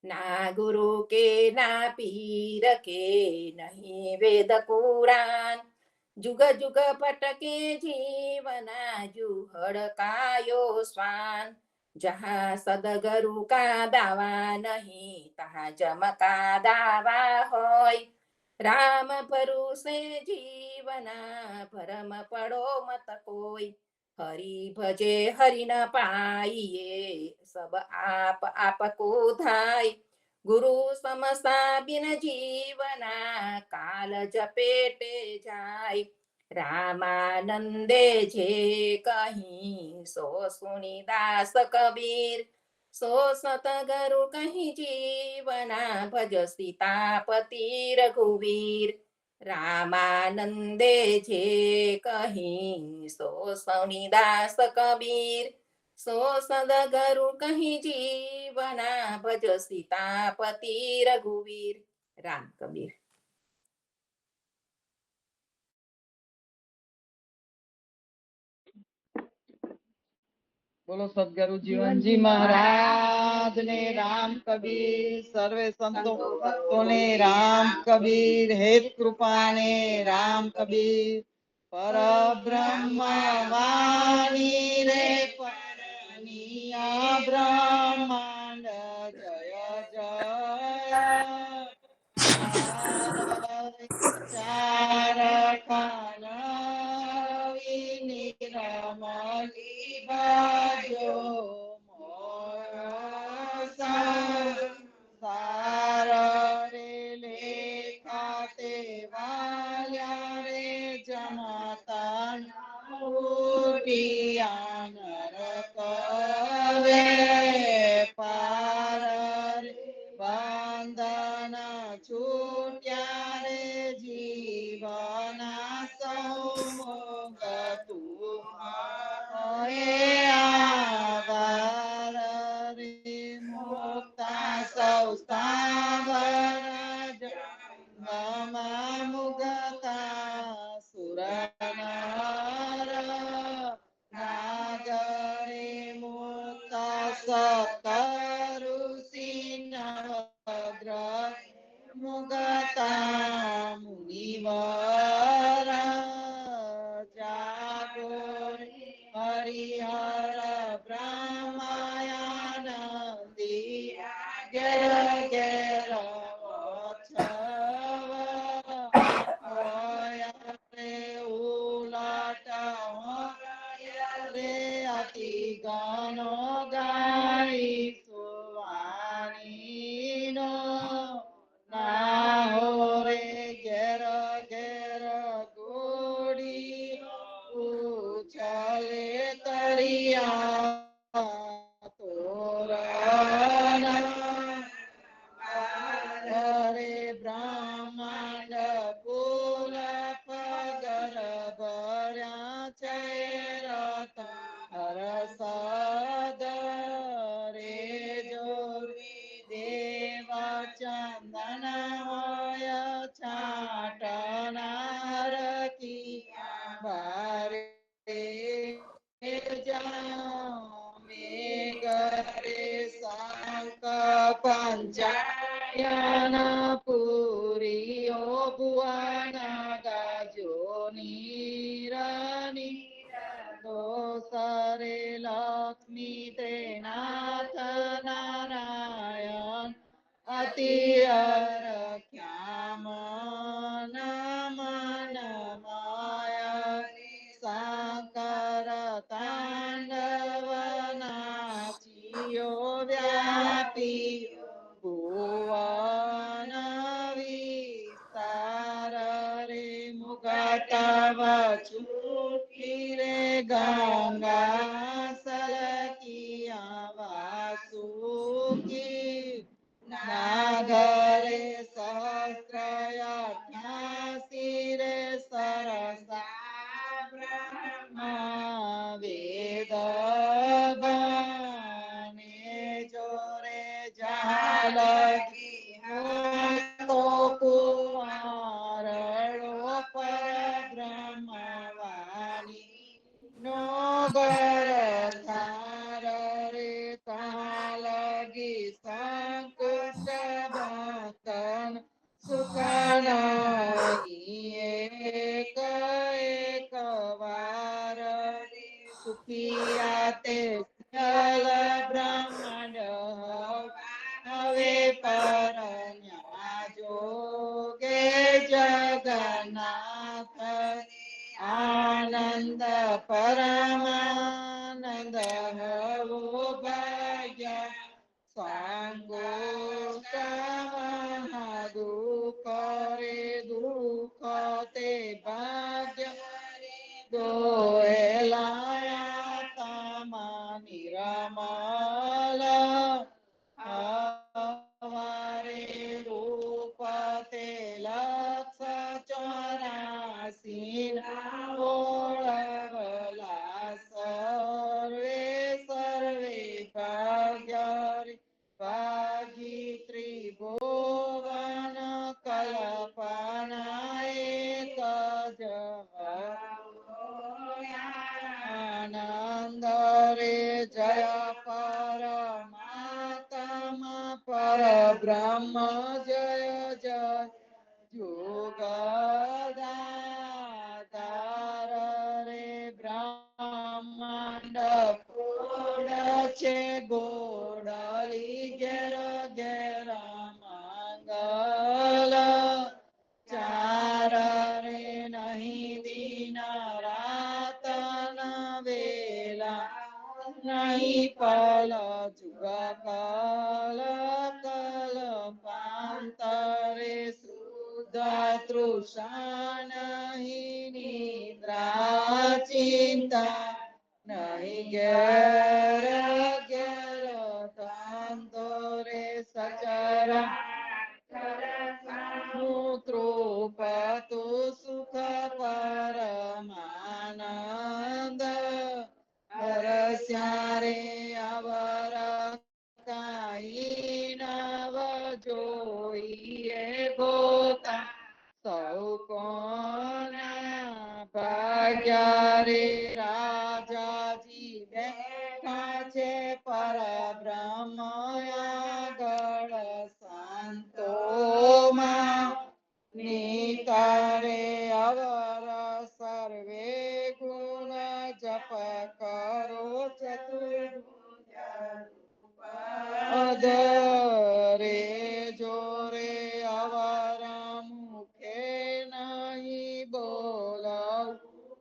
ना गुरु के ना पीर के, नहीं वेद पुराण। जुग जुग भटके जीवना, जू हड़कायो स्वान। जहाँ सदगुरु का दावा नहीं, तहाँ जम का दावा होय। राम भरोसे जीवना, भरम पड़ो मत कोई। हरि भजे हरि न पाइए, सब आप को धाय। गुरु समसा बिन जीवना, काल जपेटे जाय। रामानंदे जे कहीं, सो सुनी दास कबीर। सो सतगुरु कहीं जीवना, भज सीतापति रघुवीर। रामानंदे जे कहीं, सो सुनी दास कबीर। सो सदगुरु कहीं जीवना, भज सीतापति रघुवीर। राम कबीर। बोलो सदगुरु जीवन जी महाराज ने, राम कबीर सर्वे संतों भक्तों ने, राम कबीर हेत कृपा ने, राम कबीर पर ब्रह्म वाणी रे। दुनिया ब्रह्मांड जय जय चार खान निरमली बाजो सार रे लेखाते वाल्या रे जमता उटियान रकवे पार रे बंधन छूट्या रे जीवना सौमोगतु आवर रे मुक्ता सौ स्थावर ગમા મુગતા સુરનાર નાગરે મુક્તા સતરુષિ નવગ્રહ મુગતા મુનિવર જાગો હરિહર બ્રહ્માયાનંદી ઘેર ઘેર ગાનો ગાઈ સુવાણીનો નાહો રે ઘેર ઘેર ગોડી ઉછલે તરિયા તોરણ રે બ્રહ્માંડ પુલ પગર ભર્યા છે રત હરસદ રે જોરી દેવ ચંદન હોય છાટનાર કી બારે જામે ગરે શંખ પંચાયન પુરીઓ ભુવન ગાજો નીરની દોસરે લક્ષ્મી ત્રિનાથ નારાયણ અતિ ખ્યામ નમ નમાય શંકર તાંડવ નાચિયો વ્યાપી ભુવન વિસ્તાર રે મુગતવ છૂટી રે ગંગા સલકિયા વાસુકી નાગરે સહસ્ર 88 રે સરસા બ્રહ્મા વેદ ગાને જોરે જાલકી તો કુમારડો પર બ્રહ્મવાણી નો ગર થાર રે કાલગી સંકુચ ભક્તન સુખન એક એક વાર સુખિયા તે જલ બ્રહ્માંડ હવે પરણ્યા જોગે જગન્નાથ આનંદ પરમાનંદ હવો ભાગ્ય સાંગો દુઃખ રે દુઃખ તે ભાગ્ય દોયલાયા તમા નિરમલ હવારે રૂપ તે લક્ષ 84 ના ઓળવલા સર્વે સર્વે ભાગ્ય ભાગી ત્રિભુવન કલ્પના એક જ આનંદ રે જય પરમાત્મા પરબ્રહ્મ જય જય જોગદાતાર રે બ્રહ્માંડ પૂર્ણ છે ગોડલી ઘેર ઘેર મંગલ ચાર રે નહીં દિન રાત વેલા નહીં પલ જુગ કલ કલ પાંતરે શુદ્ધ તૃષા નહીં નિદ્રા ચિંતા નહીં ઘેર ઘેર ધંધો રે સચરા તૃપતુ સુખ પરમાનંદ હરસ્યા રે અવર કાઈ નવ જોઈએ ગોતા સૌ કોના ભાગ્યા રે રાજાજી બેઠા છે પરબ્રહ્મ આગળ સંતોમાં નિતારે અવર સર્વે ગુણ જપ કરો ચતુર્ભુજ જોરે અવર મુખે નહીં બોલવ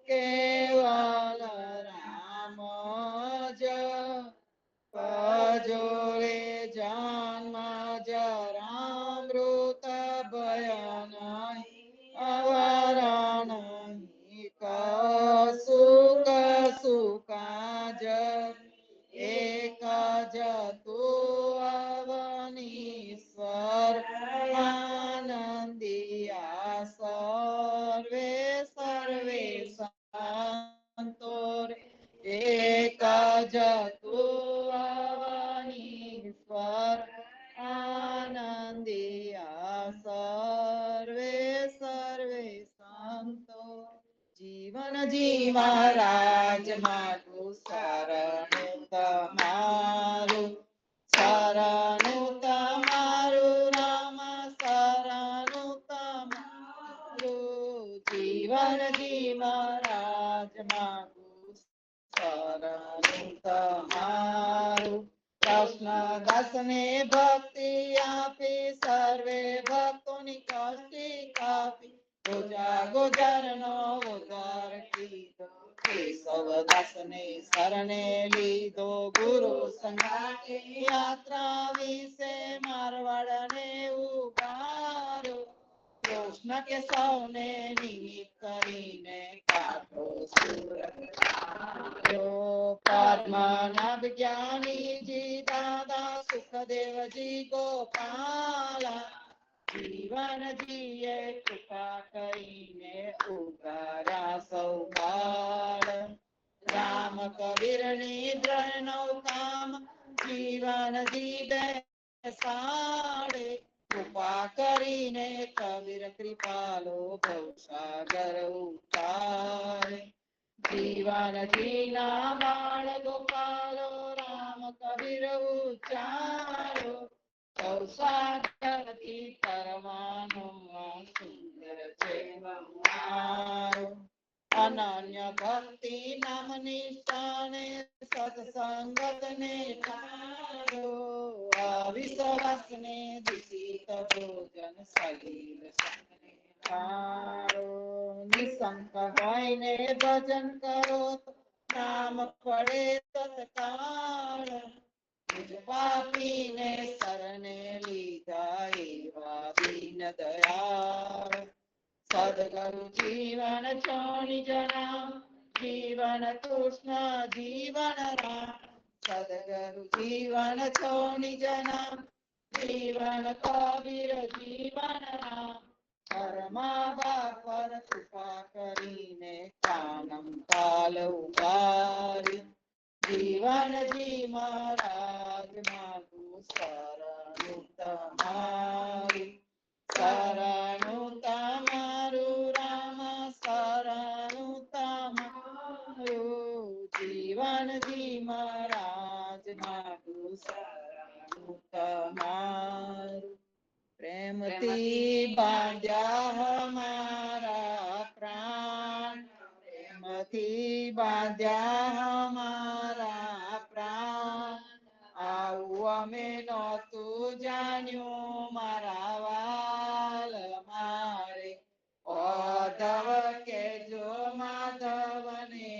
કેવલ રામ જ પજોરે જન્મ જરામૃત ભય નહીં અવરણ કસુક સુકાજ એક જ તું અવનીશ્વર આનંદિયા સર્વે સર્વે સંતો એક જ તું અવનીશ્વર આનંદિયા સર્વે સર્વે સંતો જીવન જીવા રાજ મારું શરણું તમારું રામ શરણું તમારું જીવન જીવા રાજ મારું શરણું તમારું કૃષ્ણ દાસને ભક્તિ આપી સર્વે ભક્તોની કષ્ટી કાપી ગોજાગોજાર નો ઉદ્ધાર કીધો કેશવ દાસને શરણે લીધો ગુરુ સંગાતે યાત્રા વિશે મારવાડને ઉગારો કૃષ્ણ કે સૌને નિમિત્ત કરીને કાઢો પદ્મનાભ જ્ઞાનીજી દાદા સુખદેવજી ગોપાલા જીવનજીએ કૃપા કરીને ઉગારા સૌ બાળ રામ કબીર ની દ્રઢ નૌકામ જીવનજી બેસાડે કૃપા કરીને કબીર કૃપાલો ભવસાગર ઉતારે જીવનજી ના બાળ ગોપાલો રામ કબીર ઉચ્ચારો ભવસાગરથી તરવાનો આ સુંદર છે મારો અનન્ય ભક્તિ નામ નિષ્ઠાને સત્સંગત ને ઠારો અવિશ્વાસ ને દૂષિત ભોજન શરીર ઠારો નિશંક હોઈને ભજન કરો નામ પડે તત્કાળ પાપીને શરણે લીધા એવા દીન દયાળ સદગુરુ જીવન છોડી જણા જીવન કૃષ્ણ જીવન રામ સદગુરુ જીવન છોડી જણા જીવન કબીર જીવન રામ પરમા બાપર કૃપા કરીને કાનમ કાલ ઉગારી જીવનજી મહારાજ મારું શરણું તમારું રામ શરણું તમારું જીવનજી મહારાજ મારું શરણું તમારું પ્રેમથી બાંધ્યા મારા પ્રાણ પ્રેમથી બાંધ્યા મારા પ્રાણ જાણ્યું મારા વાલ મારે ઓધવ કેજો માધવને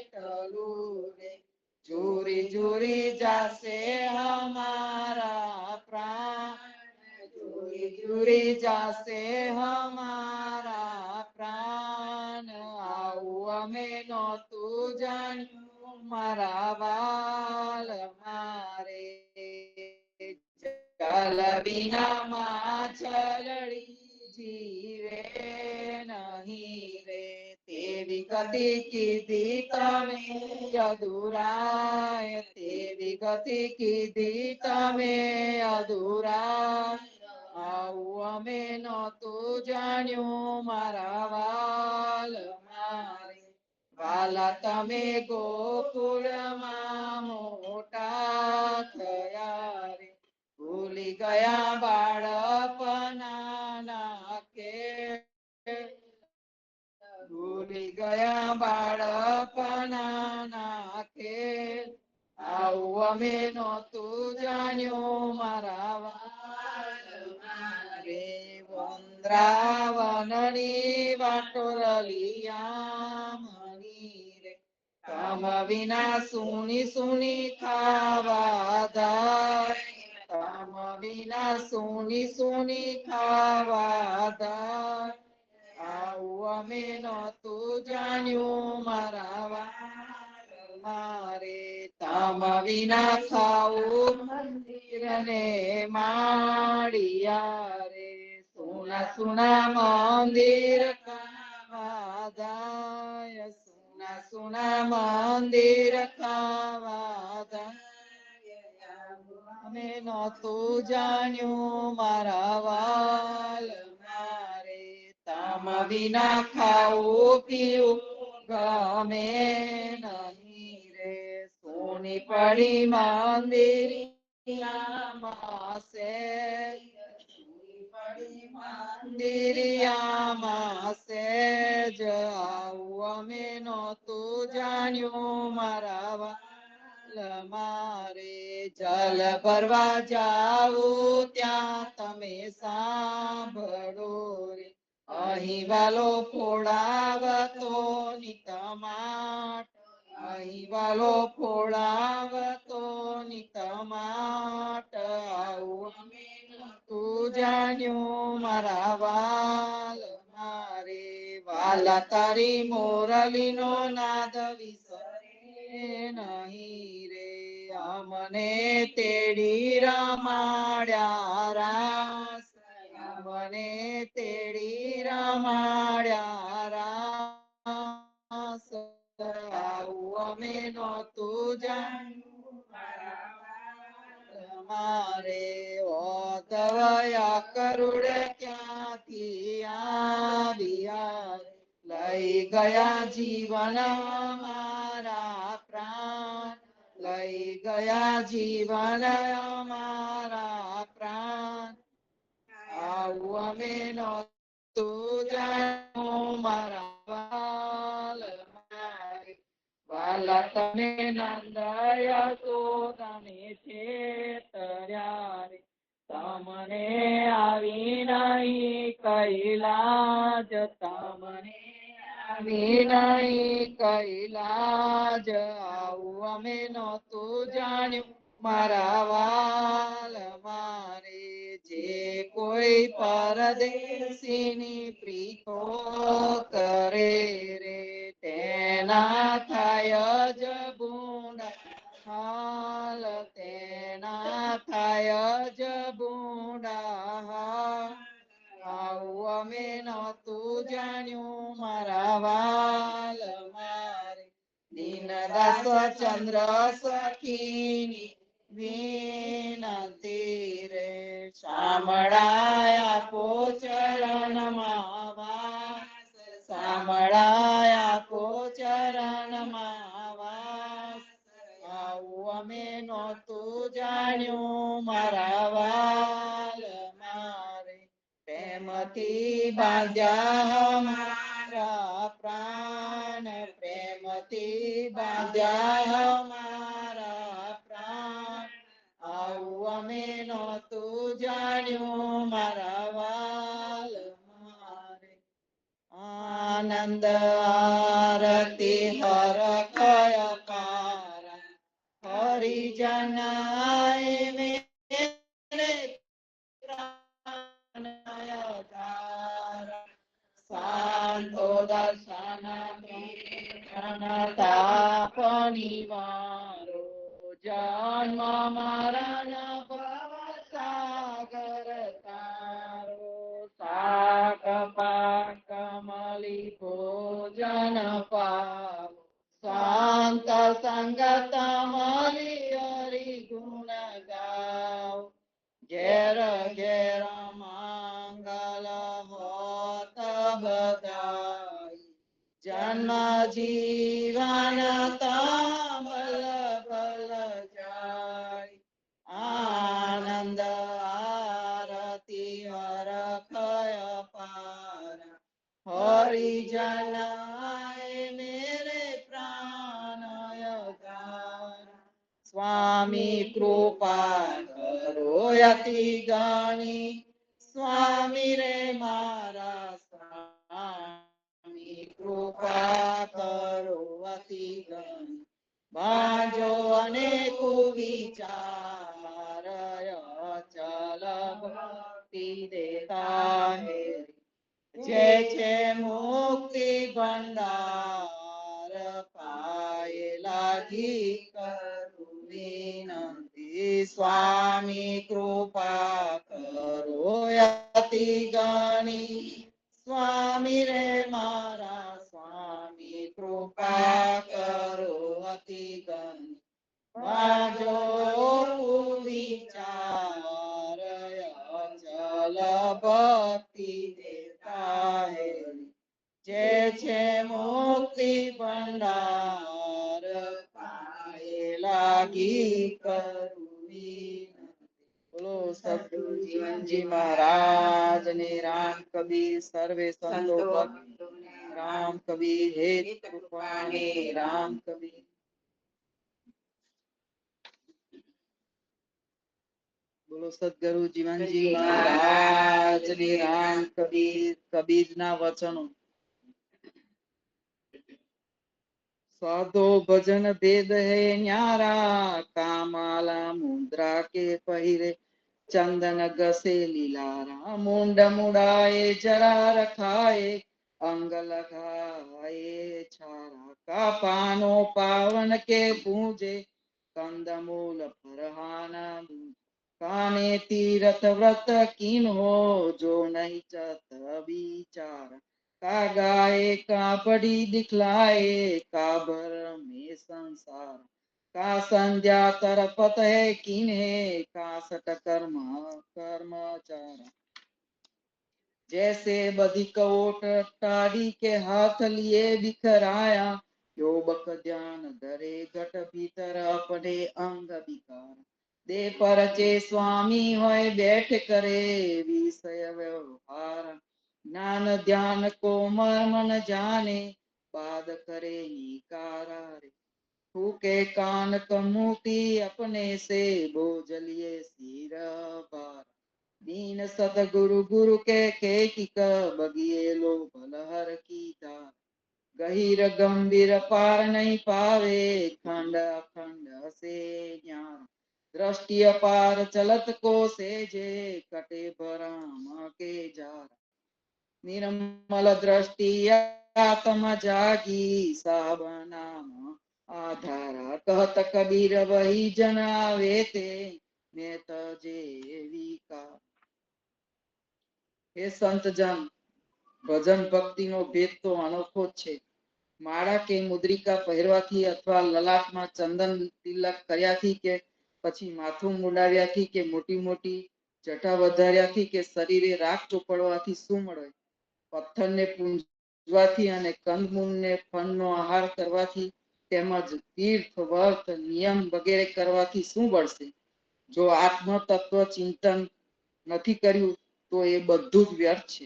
ટલું રે જુરી જુરી જાશે હમારા પ્રાણ જુરી જુરી જાશે હમારા પ્રાણ આવું અમે નહોતું જાણ્યું મારા વાલ મારે જલ વિના માછલડી જીવે નહીં રે તેવી ગતિ કીધી તમે અધૂરાય તેવી ગતિ કીધી તમે અધૂરાય આવું અમે નહોતું જાણ્યું મારા વાલ મારે વાલા તમે ગોકુળમાં મોટા થયા રે ભૂલી ગયા બાળપના નાકે ભૂલી ગયા બાળપના નાકે આવું અમે નહોતું જાણ્યું મારા વાલ મારે વૃંદાવનની વાટોરલિયા મણી રે તમ વિના સુની સુની ખાવા દાય તમ વિના સુની સુની ખાવા દાય આવું અમે નહોતું જાણ્યું મારા વાલ મારે તમ વિના ખાવું મંદિર ને માળિયા રે સુના સુના મંદિર ખાવા દાય સુના સુના મંદિર ખાવા દાય અમે નહોતું જાણ્યું મારા વાલ મારે તમ વિના ખાવું પીવું ગમે નહીં રે સોની પડી મંદિરિયામાં સે મંદિરિયામાં સેજ આવું અમે નહોતું જાણ્યું મારા વાલ મારે જલ ભરવા જાવું ત્યાં તમે સાંભળો રે અહીં વાલો ફોડાવતો નિતમાટ અહીં વાલો ફોડાવતો નિતમાટ આવું અમે નહોતું જાણ્યું મારા વાલ મારે વાલા તારી મોરલીનો નાદ વિસરે નહીં રે અમને તેડી રમાડ્યા રાસ મને તેડી રમાડ્યા રાસ આવું અમે નહોતું જાણ્યું મારા વાલ મારે ઓધવયા કરુડ ક્યાંથી આવ્યા લઈ ગયા જીવન મારા પ્રાણ લઈ ગયા જીવન મારા પ્રાણ આવું અમે નહોતું જાણ્યું મારા વાલ મારે વાલા તમે નંદયા સોદાને છેતર્યા રે તમને આવી નહીં કૈલાજ તમને આવી નહીં કૈલાજ આવું અમે નહોતું જાણ્યું મારા વાલ મારે જે કોઈ પરદેશીની પ્રીતો કરે રે તેના થાય જ ભૂંડા હાલ તેના થાય જ ભૂંડા હાલ આવું અમે નહોતું જાણ્યું મારા વાલ મારે દીનદાસ ચંદ્ર સખીની વિનતી રે શામળાયા પોચરણમાં વાસ શામળાયા પોચરણમાં વાસ આવું અમે નહોતું જાણ્યું મારા વાલ મારે પ્રેમથી બાંધ્યા મારા પ્રાણ પ્રેમથી બાંધ્યા મારા પ્રાણ આવું અમે નો જાણ્યું મારા વાલ મારે આનંદ આરતી હરખય કારા હરિજનાય મેરે પ્રાણય તારા સાંતો દર્શન તાપની મારો જન્મ મરણ ભવ સાગર તારો શાક પાક મળી ભોજન પાવ શાંત સંગત મળી હરિ ગુણ ગાવ ઘેર ઘેર મંગલ હોત બધાય જન્મ જીવન તામલ બલ જાય આનંદ આરતી હરખય પાર હરિજનાય મેરે પ્રાણય ગાર સ્વામી કૃપા કરો અતિ ગણી સ્વામી રે મારા સ્વામી કૃપા કરો અતિ ગણી બાજો અનેક વિચાર ચલ ભક્તિ દેતા હે જે છે મુક્તિ ભંડાર પાય લાગી કરું વિનંતી સ્વામી કૃપા કરો અતિ ગણી સ્વામી રે મારા સ્વામી કૃપા કરો અતિ ગણી બાજો વિચાર અચલ ભક્તિ દેતા હે જે છે મુક્તિ ભંડાર પાયે લાગી કરું વિનંતી. બોલો સદગુરુ જીવનજી મહારાજ ને રામ કબીર સર્વે સંતો ભક્તો રામ કબીર હેત કૃપાને રામ કબીર. બોલો સદગુરુ જીવનજી મહારાજ ને રામ કબીર કબીર ના વચનો. સાધો ભજન ભેદ હે ન્યારા કામાલા મુદ્રા કે પહેરે ચંદન ગસે લીલારા મુંડ મુડાએ જરા રખાએ અંગ લગાએ છારા કા પાનો પાવન કે પૂજે કંદમૂલ ફરહાના કાને તીરથ વ્રત કિન્હો જો નહીં ચત વિચાર का गाए का बड़ी दिखलाए का भर में संसार का संध्या तरपत है किन्हे का सट कर्म कर्मचार जैसे बधिक ओट टाड़ी के हाथ लिए बिखराया योबक ध्यान धरे घट भीतर अपने अंग विकार दे परचे स्वामी होय बैठ करे विषय व्यवहार ज्ञान ध्यान को मर्म न जाने बाद करे निकारा रे फूके कान कमूटी अपने से बोझ लिए सिर भार दीन सतगुरु गुरु के किक बगिए लो भलहर की धार गहीर गंभीर पार नहीं पावे खंड अखंड से ज्ञान दृष्टि अपार चलत को से जे कटे भराम के जार निर्मल दृष्टि आत्म जागी साबनाम आधारा कहत कबीर वही जनावे ते नेत जेविका. हे संत जन भजन भक्ति नो भेद तो अनोखो छे. माळा के मुद्रिका પહેરવાથી અથવા લલાટમાં ચંદન તિલક કર્યાથી કે પછી માથું મુંડાવ્યાથી કે મોટી મોટી જટા વધાર્યાથી કે શરીરે રાખ ચોપડવાથી શું મળે? પથ્થરને પૂંજવાથી અને કંદમૂળને ફળનો આહાર કરવાથી તેમજ તીર્થ વર્ત નિયમ વગેરે કરવાથી શું બળશે? જો આત્મ તત્વ ચિંતન નથી કર્યું તો એ બધું જ વ્યર્થ છે.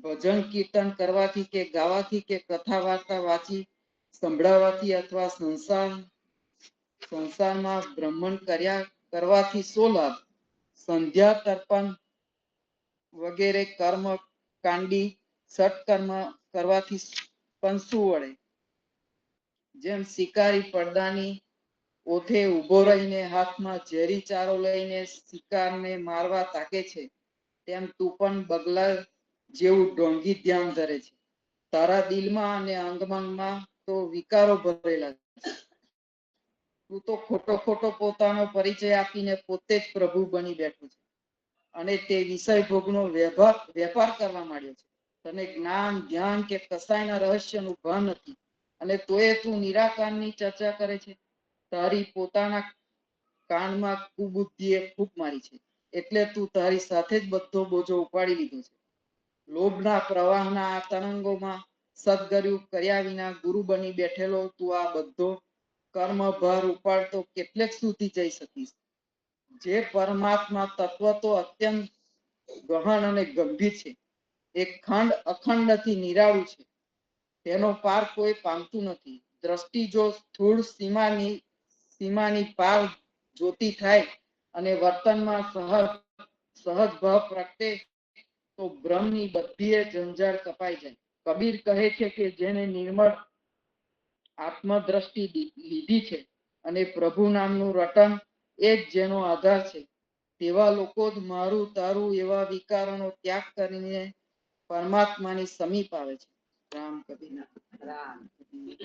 ભજન કીર્તન કરવાથી કે ગાવાથી કે કથા વાર્તા વાંચી સંભળાવવાથી અથવા સંસારમાં ભ્રમણ કરવાથી શો લાભ? સંધ્યા તર્પણ વગેરે કર્મ કાંડી સત્કર્મ કરવાથી પણ શું વળે? જેમ શિકારી પડદાની ઓથે ઊભો રહીને હાથમાં ઝેરી ચારો લઈને શિકારને મારવા તાકે છે, તેમ તું પણ બગલા જેવું ઢોંગી ધ્યાન ધરે છે. તારા દિલમાં અને અંગમાં તો વિકારો ભરેલા છે. તું તો ખોટો ખોટો પોતાનો પરિચય આપીને પોતે જ પ્રભુ બની બેઠો છે અને તે વિષય ભોગનો વેપાર કરવા માંડ્યો છે. તને જ્ઞાન ધ્યાન કે કસાયના રહસ્યનું ભાન નથી અને તોય તું નિરાકારની ચર્ચા કરે છે. તારી પોતાના કાનમાં કુબુદ્ધિએ ફૂંક મારી છે એટલે તું તારી સાથે જ બધો બોજો ઉપાડી લીધો છે. લોભના પ્રવાહના આ તરંગોમાં સદગર્યું કર્યા વિના ગુરુ બની બેઠેલો તું આ બધો કર્મ ભાર ઉપાડતો કેટલેક સુધી જઈ શકીશ? જે પરમાત્મા તત્વ તો અત્યંત ગહન અને ગંભીર છે, એક ખંડ અખંડથી નિરાળું છે, તેનો પાર કોઈ પામતું નથી. દ્રષ્ટિ જો સ્થૂળ સીમાની પાર જોતી થાય અને વર્તનમાં સહજ ભાવ પ્રગટે તો બ્રહ્મની બધી ઝંઝાળ કપાઈ જાય. કબીર કહે છે કે જેને નિર્મળ આત્મદ્રષ્ટિ લીધી છે અને પ્રભુ નામનું રટન એ જ જેનો આધાર છે, તેવા લોકો જ મારું તારું એવા વિકારોનો ત્યાગ કરીને પરમાત્માની સમીપ આવે છે. રામ કબીર. રામ કબીર.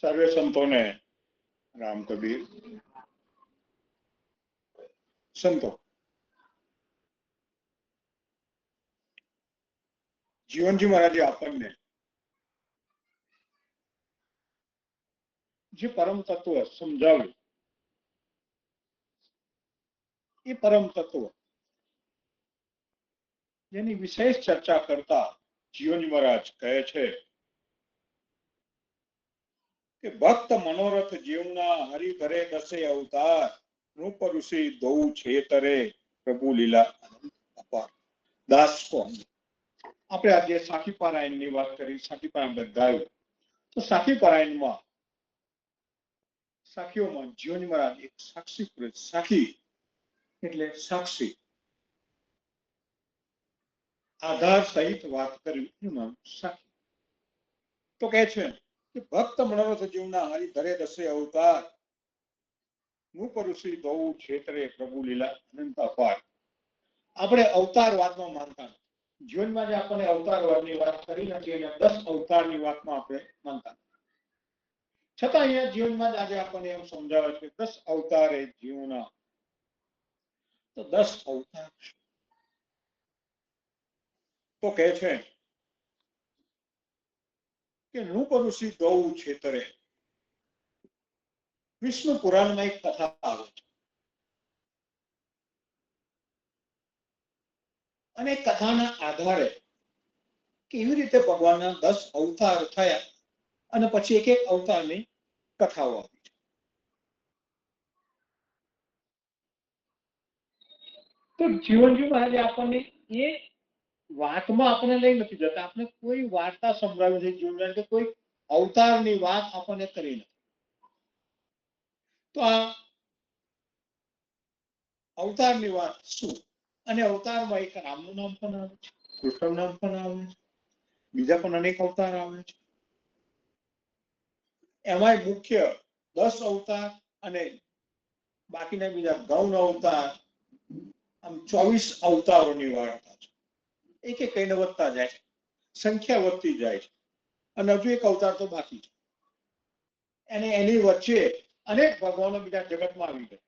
સર્વે સંતોને રામ કબીર. સંતો જીવનજી મહારાજે આપણને જે પરમ તત્વ સમજાવ્યું એ પરમ તત્વ જેની વિશેષ ચર્ચા કરતા જીવનજી મહારાજ કહે છે કે ભક્ત મનોરથ જીવના હરિભરે દસે અવતાર રૂપ ઋષિ દૌ છેતરે પ્રભુ લીલા અપાર. દાસ કોણ? આપણે આજે સાખી પારાયણની વાત કરી, સાખી પારાયણ ગાયું તો સાખી પારાયણમાં સાખીઓમાં જીવનજી મહારાજ એક સાક્ષી પુરુષ, સાખી એટલે સાક્ષી, આધાર સહિત વાત કરી એનું નામ સાખી. તો કહે છે કે ભક્ત મનોરથ જીવના હરિ ધરે દસે અવતાર રૂપ ઋષિ દૌ છેતરે પ્રભુ લીલા અનંત અપાર. આપણે અવતારવાદમાં માનતા જીવનમાં જે આપણને અવતારવાદની વાત કરી નથી અને 10 અવતારની વાતમાં આપણે માનતા, છતાં અહીંયા જીવનમાં આજે આપણને એમ સમજાવે છે 10 અવતાર એ જીવના. તો 10 અવતાર તો કહે છે કે રૂપ ઋષિ દૌ છેતરે. વિષ્ણુ પુરાણમાં એક કથા આવે છે અને કથાના આધારે કેવી રીતે ભગવાનના 10 અવતાર થયા અને પછી એક એક અવતારની કથાઓ આપી છે. તો જીવનજી મહારાજે આપણને એ વાતમાં આપણે લઈ નથી જતા, આપણે કોઈ વાર્તા સંભળાવી છે જીવન કે કોઈ અવતારની વાત આપણને કરી નથી. તો આ અવતારની વાત શું? અને અવતારમાં એક રામનું નામ પણ આવે છે, કૃષ્ણનું નામ પણ આવે છે, બીજા પણ અનેક અવતાર આવે છે. એમાંય મુખ્ય 10 અવતાર અને બાકીના બીજા ગૌણ અવતાર, આમ 24 અવતારોની વાર્તા છે. એક એક કઈને વધતા જાય છે, સંખ્યા વધતી જાય છે અને હજુ એક અવતાર તો બાકી છે. અને એની વચ્ચે અનેક ભગવાનો બીજા જગતમાં આવી ગયા,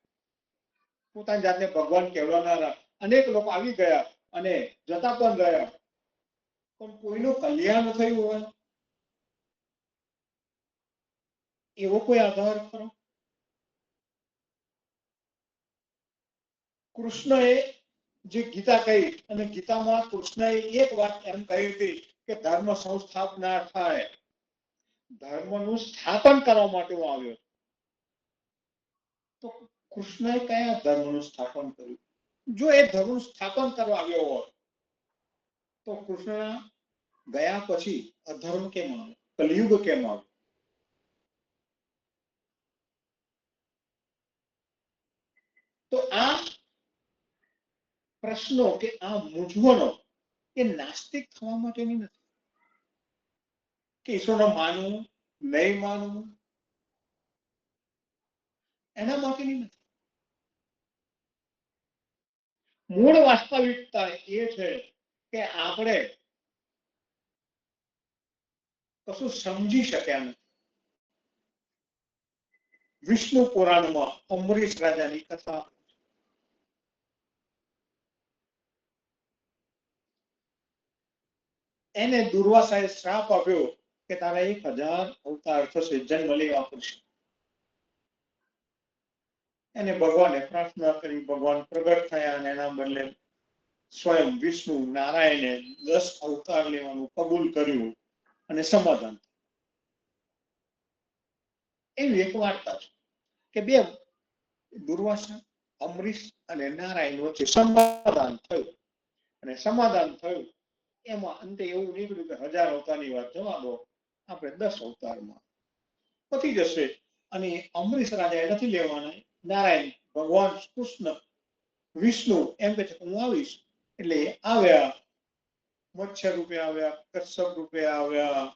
પોતાની જાતને ભગવાન કહેવાનારા અનેક લોકો આવી ગયા અને જતા પણ રહ્યા, પણ કોઈનું કલ્યાણ થયું હોય એવો કોઈ આધાર ખરો? કૃષ્ણએ જે ગીતા કહી, અને ગીતામાં કૃષ્ણએ એક વાત એમ કહી હતી કે ધર્મ સંસ્થાપના થાય, ધર્મનું સ્થાપન કરવા માટે હું આવ્યો. તો કૃષ્ણએ કયા ધર્મનું સ્થાપન કર્યું? જો એ ધર્મનું સ્થાપન કરવા આવ્યો હોત તો કૃષ્ણ ગયા પછી અધર્મ કેમ આવ્યો, કલયુગ કેમ આવ્યો? તો આ પ્રશ્નો કે આ મૂંઝવણો એ નાસ્તિક થવા માટેની નથી, કે ઈશ્વરને માનવું નહીં માનવું એના માટેની નથી. મૂળ વાસ્તવિકતા એ છે કે આપણે કશું સમજી શક્યા નથી. વિષ્ણુ પુરાણમાં અમરીશ રાજાની કથા, એને દુર્વાસાએ શ્રાપ આપ્યો કે તારા 1000 અવતાર થશે, જન્મ લેવા પડશે. એને ભગવાને પ્રાર્થના કરી, ભગવાન પ્રગટ થયા અને એના બદલે સ્વયં વિષ્ણુ નારાયણે 10 અવતાર લેવાનું કબૂલ કર્યું અને સમાધાન. એવી એક વાર્તા છે કે બે દુર્વાસા, અમરીશ અને નારાયણ વચ્ચે સમાધાન થયું, અને સમાધાન થયું એમાં અંતે એવું નીકળ્યું કે 1000 અવતારની વાત જવા દો, આપણે 10 અવતારમાં પતી જશે. અને અમરીશ રાજાએ નથી લેવાના. નારાયણ ભગવાન કૃષ્ણ વિષ્ણુ એમ કહે છે હું આવીશ, એટલે આવ્યા. મત્સ્ય રૂપે આવ્યા, કશ્યપ રૂપે આવ્યા,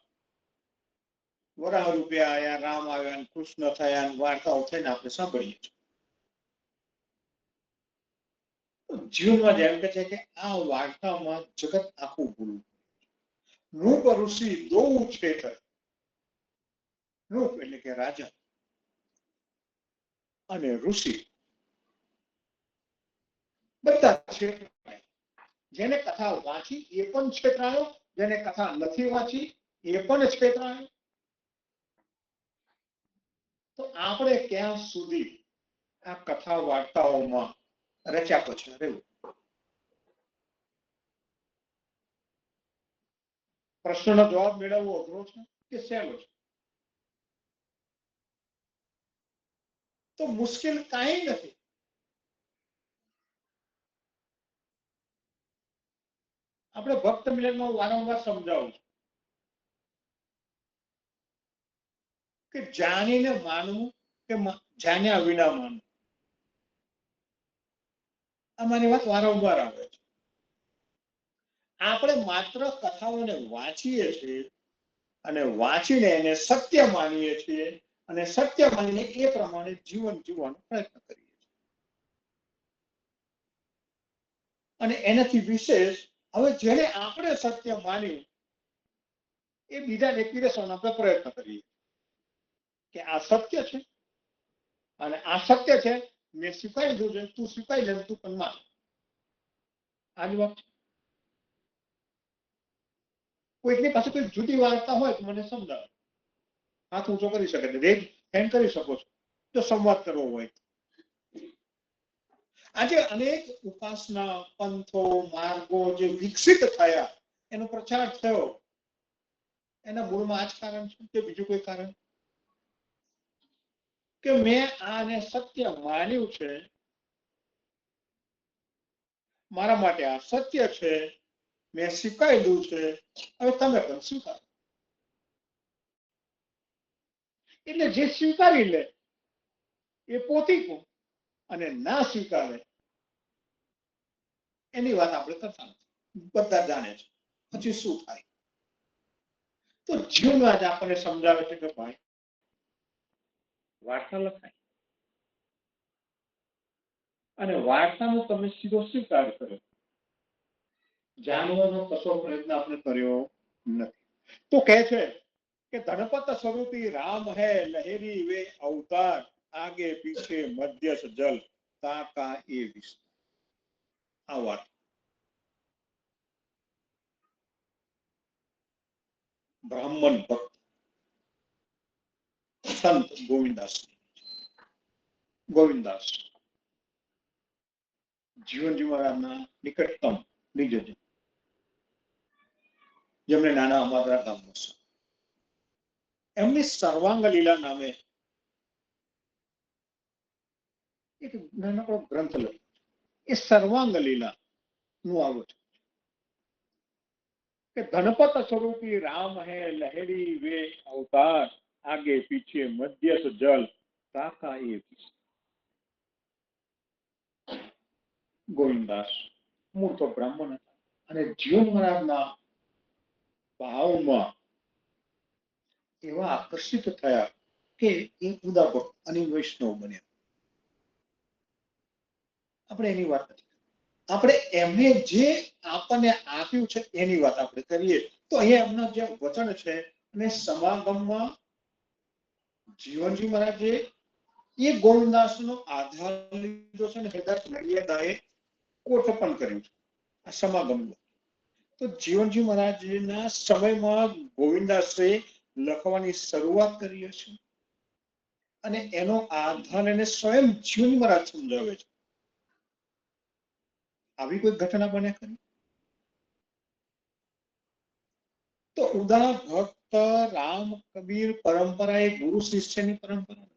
વરાહ રૂપે આવ્યા, રામ આવ્યા, અને કૃષ્ણ થયા, વાર્તાઓ થઈને આપણે સાંભળીએ છીએ. જીવનમાં જેમ કે છે કે આ વાર્તામાં જગત આખું ભૂલું. નૃપ ઋષિ દો છે. નૃપ એટલે કે રાજા અને ઋષિ બધા છેતરાય. જેને કથા વાંચી એ પણ છેતરાયો, જેને કથા નથી વાંચી એ પણ છેતરાયો. તો આપણે ક્યાં સુધી આ કથા વાર્તાઓમાં રચ્યા પછી રહેવું? પ્રશ્નનો જવાબ મેળવવો અઘરો છે કે સહેલો છે? તો મુશ્કેલ કાંઈ નથી. આપણે ભક્ત મિલનમાં વારંવાર સમજાવું છું કે જાણીને માનવું કે જાણ્યા વિના માનવું. અમારી વાત વારંવાર આવે છે. આપણે માત્ર કથાઓને વાંચીએ છીએ અને વાંચીને એને સત્ય માનીએ છીએ, અને સત્ય માનીને એ પ્રમાણે જીવન જીવવાનો પ્રયત્ન કરીએ છીએ. અને એનાથી વિશેષ હવે જેને આપણે સત્ય માન્યું એ બીજાને પીરસવાનો આપણે પ્રયત્ન કરીએ કે આ સત્ય છે, અને આ સત્ય છે, મેં સ્વીકારી દીધું છે, તું સ્વીકારી લે, તું પણ માન. આની વાત છે. કોઈકની પાસે કોઈ જુદી વાર્તા હોય તો મને સમજાવો. હાથ ઊંચો કરી શકે, રેજ હેન્ડ કરી શકો છો જો સંવાદ કરવો હોય. આજે અનેક ઉપાસના પંથો માર્ગો જે વિકસિત થયા, એનો પ્રચાર થયો, એના મૂળમાં આ જ કારણ છે કે બીજું કોઈ કારણ? કે મેં આને સત્ય માન્યું છે, મારા માટે આ સત્ય છે, મેં સ્વીકારેલું છે, હવે તમે પણ સ્વીકારો. એટલે જે સ્વીકારી લે એ પોતીકું, અને ના સ્વીકારે એની વાત આપણે કરતા નથી. બધા જાણે છે. પછી શું થાય? તો જીવનમાં જ આપણને સમજાવે છે કે ભાઈ વાર્તા લખાય અને વાર્તાનો તમે સીધો સ્વીકાર કરો. જાણવાનો કશો પ્રયત્ન આપણે કર્યો નથી. તો કહે છે કે ધનપત સ્વરૂપી રામ હે, લહેરી વે અવતાર, આગે પીછે મધ્ય જલ, તાકા એ વિસ્તાર. આ વાત બ્રાહ્મણ ભક્ત સંત ગોવિંદાસ જીવનજી મહારાજના નિકટતમ નિજજન, જેમને નાના અમારા ગામમાં છે, એમની સર્વાંગ લીલા નામે એક નાનકડો ગ્રંથ લખ્યો. એ સર્વાંગ લીલા નું આવું છે કે ધનપત સ્વરૂપી રામ હે લહેરી વે અવતાર, આગે પીછે મધ્યસ જલ તાકા એ પીછે. ગોવિંદાસ મૂળ તો બ્રાહ્મણ હતા અને જીવન મહારાજના ભાવમાં એવા આકર્ષિત થયા કે એ ઉદા ભક્ત અને વૈષ્ણવ બન્યા. આપણે એની વાત નથી, આપણે એમને જે આપણને આપ્યું છે એની વાત આપણે કરીએ. તો અહીંયા એમના જે વચન છે અને સમાગમમાં જીવનજી મહારાજે એ ગોવિંદાસનો આધાર લીધો છે ને હેદાત મર્યાદાએ કોટ પણ કર્યું છે આ સમાગમમાં. તો જીવનજી મહારાજના સમયમાં ગોવિંદાસે લખવાની શરૂઆત કરી છે અને એનો આધાર એને સ્વયં જીવનજી મહારાજ સમજાવે છે. આવી કોઈ ઘટના બને ખરી? તો ઉદા ભક્ત રામ કબીર પરંપરા એ ગુરુ શિષ્યની પરંપરા.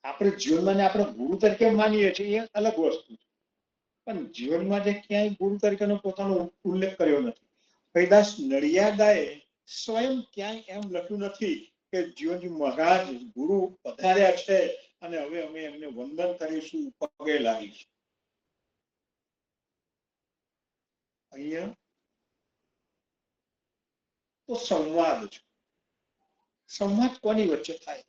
આપણે જીવનમાં આપણે ગુરુ તરીકે માનીએ છીએ એ અલગ વસ્તુ છે, પણ જીવનમાં જે ક્યાંય ગુરુ તરીકેનો પોતાનો ઉલ્લેખ કર્યો નથી. હરિદાસ નડિયાદાએ સ્વયં ક્યાંય એમ લખ્યું નથી કે જીવનજી મહારાજ ગુરુ પધાર્યા છે અને હવે અમે એમને વંદન કરીશું, પગે લાગીશું. અહીંયા તો સંવાદ છે. સંવાદ કોની વચ્ચે થાય?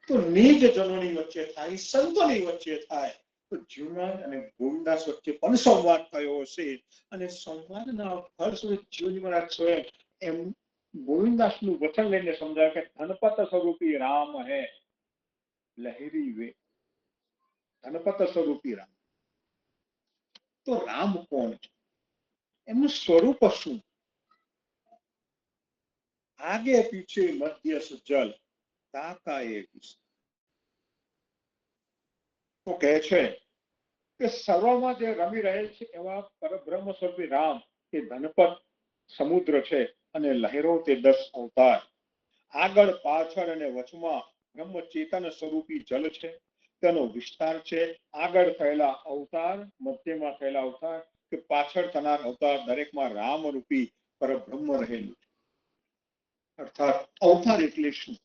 તો નિજ જનોની વચ્ચે થાય, સંતોની વચ્ચે થાય. તો જીવનાથ અને ગોવિંદાસ વચ્ચે પણ સંવાદ થયો હશે અને સંવાદના ફળ સ્વરૂપ જીવનજી મહારાજ સ્વયં એમ ગોવિંદાસનું વચન લઈને સમજાવે કે ધનપત સ્વરૂપી રામ હે લહેરી વે. ધનપત સ્વરૂપી રામ. તો રામ કોણ છે? એમનું સ્વરૂપ શું? આગે પીછે મધ્યસ જલ તાકા એ પીછે. તો કહે છે કે સર્વમાં જે રમી રહેલ છે એવા પરબ્રહ્મ સ્વરૂપી રામ એ ધનપત સમુદ્ર છે અને લહેરો તે 10 અવતાર. આગળ પાછળ અને વચમાં બ્રહ્મ ચેતન સ્વરૂપી જલ છે, તેનો વિસ્તાર છે. આગળ થયેલા અવતાર, મધ્યમાં થયેલા અવતાર કે પાછળ થનાર અવતાર, દરેકમાં રામ રૂપી પરબ્રહ્મ રહેલું છે. અર્થાત અવતાર એટલે શું?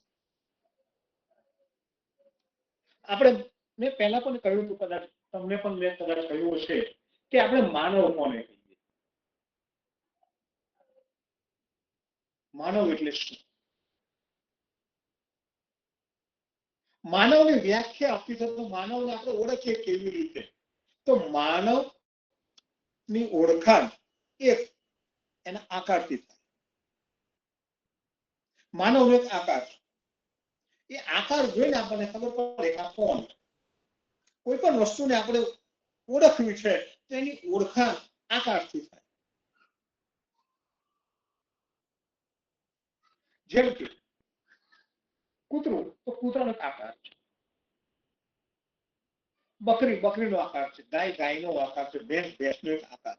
આપણે મેં પહેલા પણ કહ્યું હતું, કદાચ તમને પણ મેં કદાચ કહ્યું હશે કે આપણે માનવ કોને કહીએ? માનવ એટલે શું? માનવની વ્યાખ્યા આપી છે તો માનવને આપણે ઓળખીએ કેવી રીતે? તો માનવ ની ઓળખાણ એક એના આકારથી થાય. માનવનો એક આકાર, એ આકાર જોઈને આપણને ખબર પડે કે આ કોણ. કોઈ પણ વસ્તુને આપણે ઓળખવી છે તેની ઓળખાણ આકારથી થાય. જેમ કે કૂતરું, તો કૂતરાનો આકાર છે. બકરી, બકરીનો આકાર છે. ગાય, ગાયનો આકાર છે. ભેંસ, ભેંસનો એક આકાર.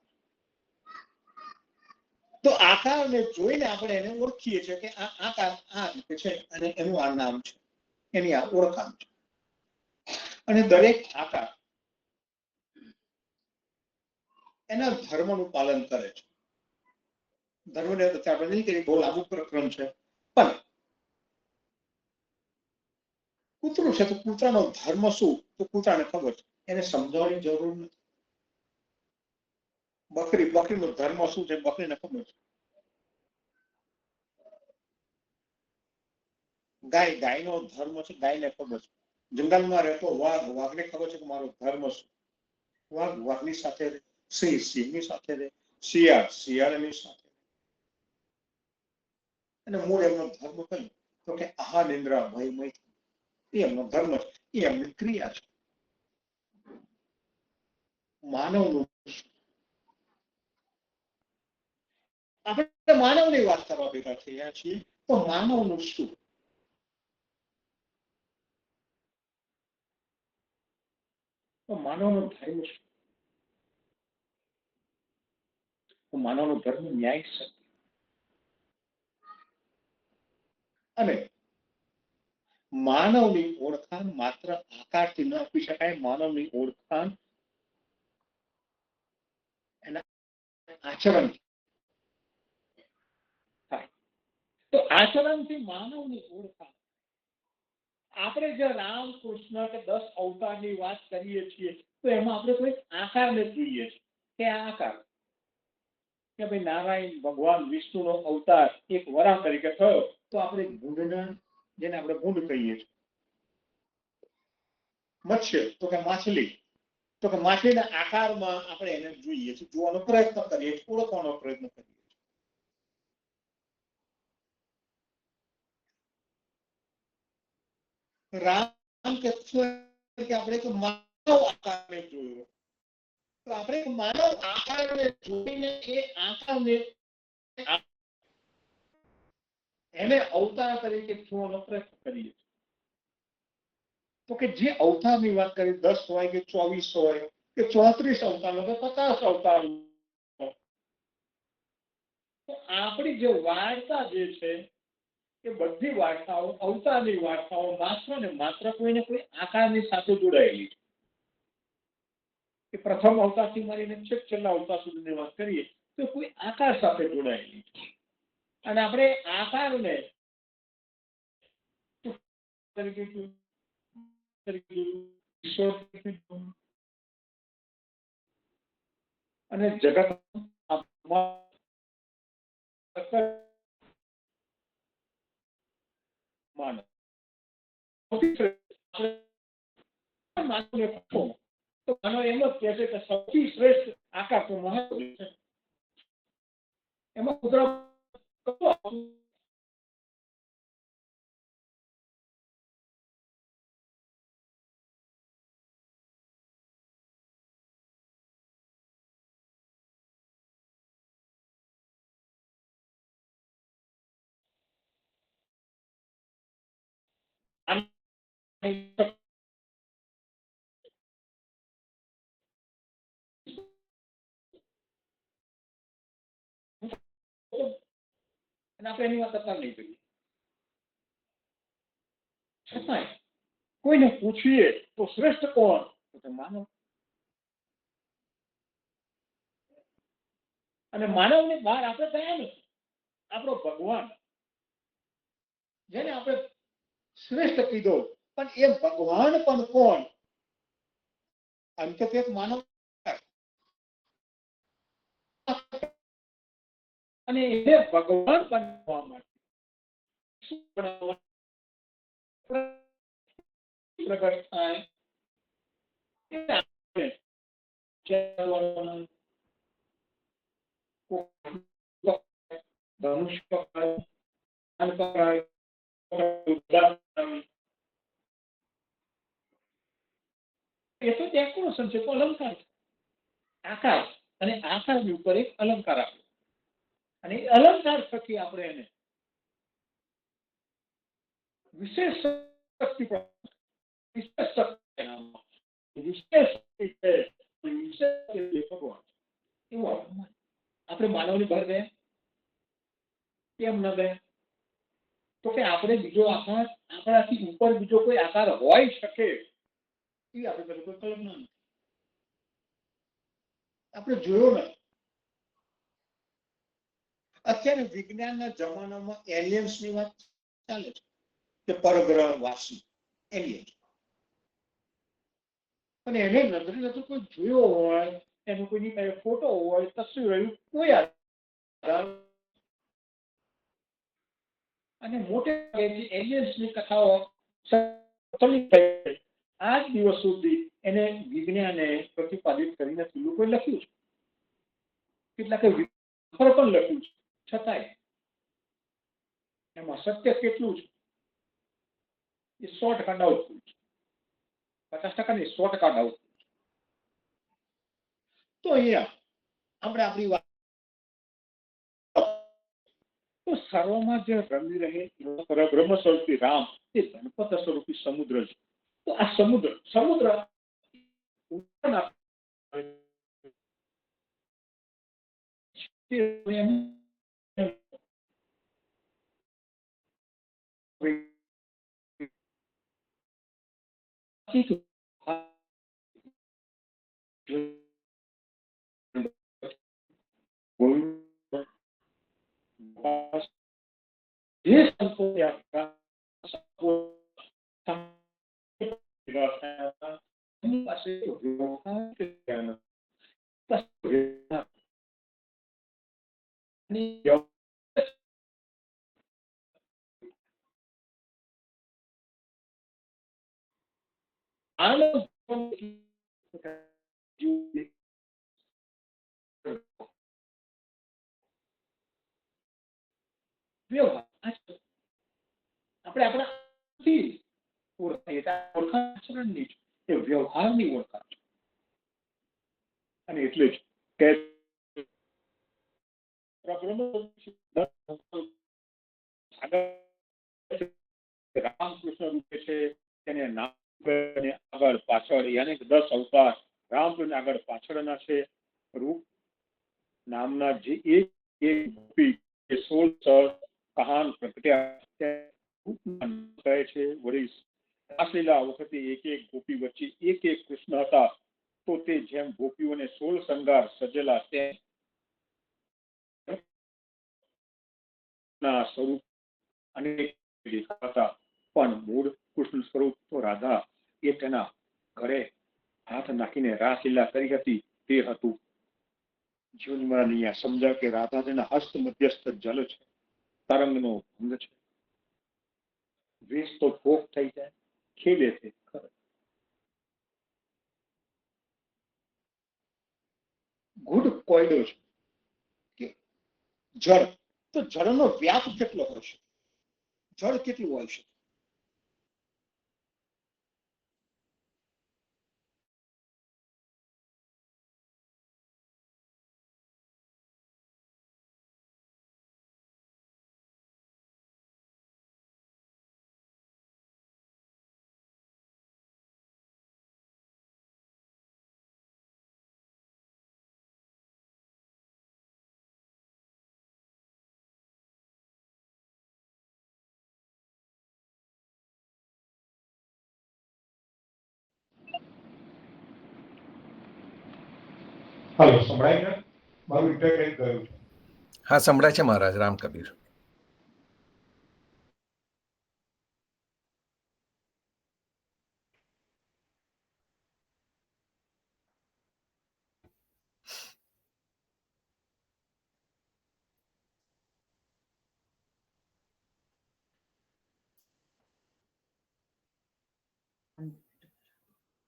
તો આકારને જોઈને આપણે એને ઓળખીએ છીએ કે આ આકાર આ રીતે છે અને એનું આ નામ છે, એની આ ઓળખાણ છે. અને દરેક આકાર એના ધર્મનું પાલન કરે છે. ધર્મને આપણે નહીં કહીએ, બહુ લાંબુ પ્રકરણ છે, પણ કૂતરું છે તો કૂતરાનો ધર્મ શું તો કૂતરાને ખબર છે, એને સમજાવવાની જરૂર નથી. બકરી, બકરીનો ધર્મ શું છે બકરીને ખબર છે. ગાય, ગાયનો ધર્મ છે, ગાયને ખબર છે. જંગલમાં રહેતો વાઘ, વાઘને ખબર છે કે મારો ધર્મ શું. વાઘ વાઘની સાથે રહે, સિંહ સિંહની સાથે રહે, શિયાળ શિયાળની સાથે. અને મૂળ એમનો ધર્મ કયો તો કે આહાર નિંદ્રા ભય મૈત્રી. એ એમનો ધર્મ છે, એ એમની ક્રિયા છે. માનવનું આપણે માનવની વાત કરવા ભેગા થયા છીએ, તો માનવનું શું? તો માનવનો ધર્મ શું? તો માનવનો ધર્મ ન્યાય સત્ય. અને માનવની ઓળખાણ માત્ર આકારથી ન આપી શકાય. માનવની ઓળખાણ એના આચરણથી થાય. તો આચરણથી માનવની ઓળખાણ. આપણે જે રામ કૃષ્ણ કે 10 અવતારની વાત કરીએ છીએ તો એમાં આપણે કોઈ આકારને જોઈએ છીએ કે આ આકાર કે ભાઈ નારાયણ ભગવાન વિષ્ણુનો અવતાર એક વરાહ તરીકે થયો તો આપણે ભૂંડના, જેને આપણે ભૂંડ કહીએ છીએ. મત્સ્ય તો કે માછલી, તો કે માછલીના આકારમાં આપણે એને જોઈએ છીએ, જોવાનો પ્રયત્ન કરીએ છીએ, ઓળખવાનો પ્રયત્ન કરીએ છીએ. રામ કે આપણે એક માનવ આકારને જોયો, તો આપણે એક માનવ આકારને જોઈને એ આકારને એને અવતાર તરીકે જોવાનો પ્રયત્ન કરીએ છીએ. તો કે જે અવતારની વાત કરી 10 હોય કે 24 હોય કે 34 અવતારનો કે 50 અવતારનો, તો આપણી જે વાર્તા જે છે એ બધી વાર્તાઓ, અવતારની વાર્તાઓ માત્ર ને માત્ર કોઈને કોઈ આકારની સાથે જોડાયેલી છે. કે પ્રથમ અવતારથી મારીને છેક છેલ્લા અવતાર સુધીની વાત કરીએ તો કોઈ આકાર સાથે જોડાયેલી છે. અને આપણે આકારને અને જગત માનવ તો માનવ એમ જ કહે છે કે સૌથી શ્રેષ્ઠ આકાર તો મહાદેવ છે. એમાં કુદરત આપણે એની વાત કરતા નહીં કરીએ. છતાંય કોઈને પૂછીએ તો શ્રેષ્ઠ કોણ? તો માનવ. અને માનવની બહાર આપણે કયા નથી. આપણો ભગવાન, જેને આપણે શ્રેષ્ઠ કીધો, પણ એ ભગવાન પણ કોણ? અંતે એક માનવ. અને એને ભગવાન બનવા માટે પ્રગટ થાય એ તો ડેકોરેશન છે, અલંકાર છે. આકાર અને આકારની ઉપર એક અલંકાર આપ્યો અને એ અલંકાર થકી આપણે એને વિશેષ શક્તિ ભગવાન એવું આપણે માનવની બહાર ગયા. કેમ ન ગયા? તો કે આપણે બીજો આકાર, આપણાથી ઉપર બીજો કોઈ આકાર હોઈ શકે એ આપણે કોઈ કલ્પના નથી. આપણે જોયો નથી. અત્યારે વિજ્ઞાનના જમાનામાં એલિયન્સની વાત ચાલે છે કે પરગ્રહવાસી એલિયન્સ. અને એને નજરે નજર કોઈ જોયો હોય, એનો કોઈની પાસે ફોટો હોય, તસવીર હોય, કોઈ આધાર. અને મોટે ભાગે એલિયન્સની કથાઓ આજ દિવસ સુધી એને વિજ્ઞાને પ્રતિપાદિત કરી નથી. લોકોએ લખ્યું છે, કેટલાક પણ લખ્યું છે, છતાંય એમાં સત્ય કેટલું છે એ 100% ડાઉટફુલ છે. 50% નહીં, 100% ડાઉટફુલ. તો અહીંયા આપણે આપણી વાત તો સર્વમાં જે રમી રહે બ્રહ્મ સ્વરૂપી રામ એ ગણપત સ્વરૂપી સમુદ્ર છે. તો આ સમુદ્ર ઉદાહરણ આપે છે. જે સંતોએ આપણા એની પાસે આપણે આપણા ઓળખાણ આચરણની એ વ્યવહારની ઓળખાણ છે. અને એટલે જ કે રામકૃષ્ણ રૂપે છે તેને નામ આગળ પાછળ યાની 10 અવતાર રામકૃષ્ણ આગળ પાછળના છે. રૂપ નામના જે એક ગોપી 16 કહાન પ્રગટ્યા કહે છે. વળી રાસલીલા વખતે એક ગોપી વચ્ચે એક કૃષ્ણ હતા. તો તે જેમ ગોપીઓને 16 શૃંગાર સજેલા તેમ ના સ્વરૂપ અનેક દેખાતા, પણ મૂળ કૃષ્ણ સ્વરૂપ તો રાધા એ તેના ઘરે હાથ નાખીને રાસલીલા કરી હતી તે હતું. જીવનમાં અહીંયા સમજા કે રાધા તેના હસ્ત મધ્યસ્થ જલ છે, તરંગનો ભંગ છે. વેશ તો ભોગ થઈ જાય, ખેલે છે ખરે. ગુડ કોયડો છે કે જળ, તો જળનો વ્યાપ કેટલો હોય છે? જળ કેટલું હોય છે? હાલો, સંભળાય છે? મારું ઇન્ટરનેટ ગયું છે. હા, સંભળાય છે મહારાજ. રામ કબીર.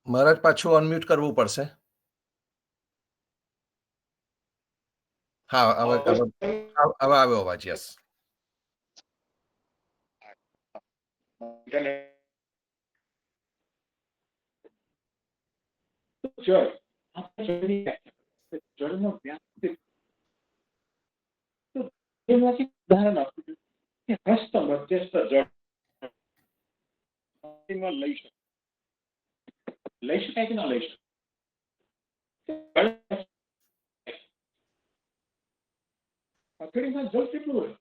મહારાજ પાછું અનમ્યુટ કરવું પડશે. હા, હવે આવ્યો અવાજ. યસ. જળનો વ્યાપ ઉદાહરણ આપું છું કે હસ્ત મધ્યસ્થ જળ લઈ શકાય, લઈ શકાય કે ના લઈ શકાય? હથેળીમાં જળ કેટલું હોય?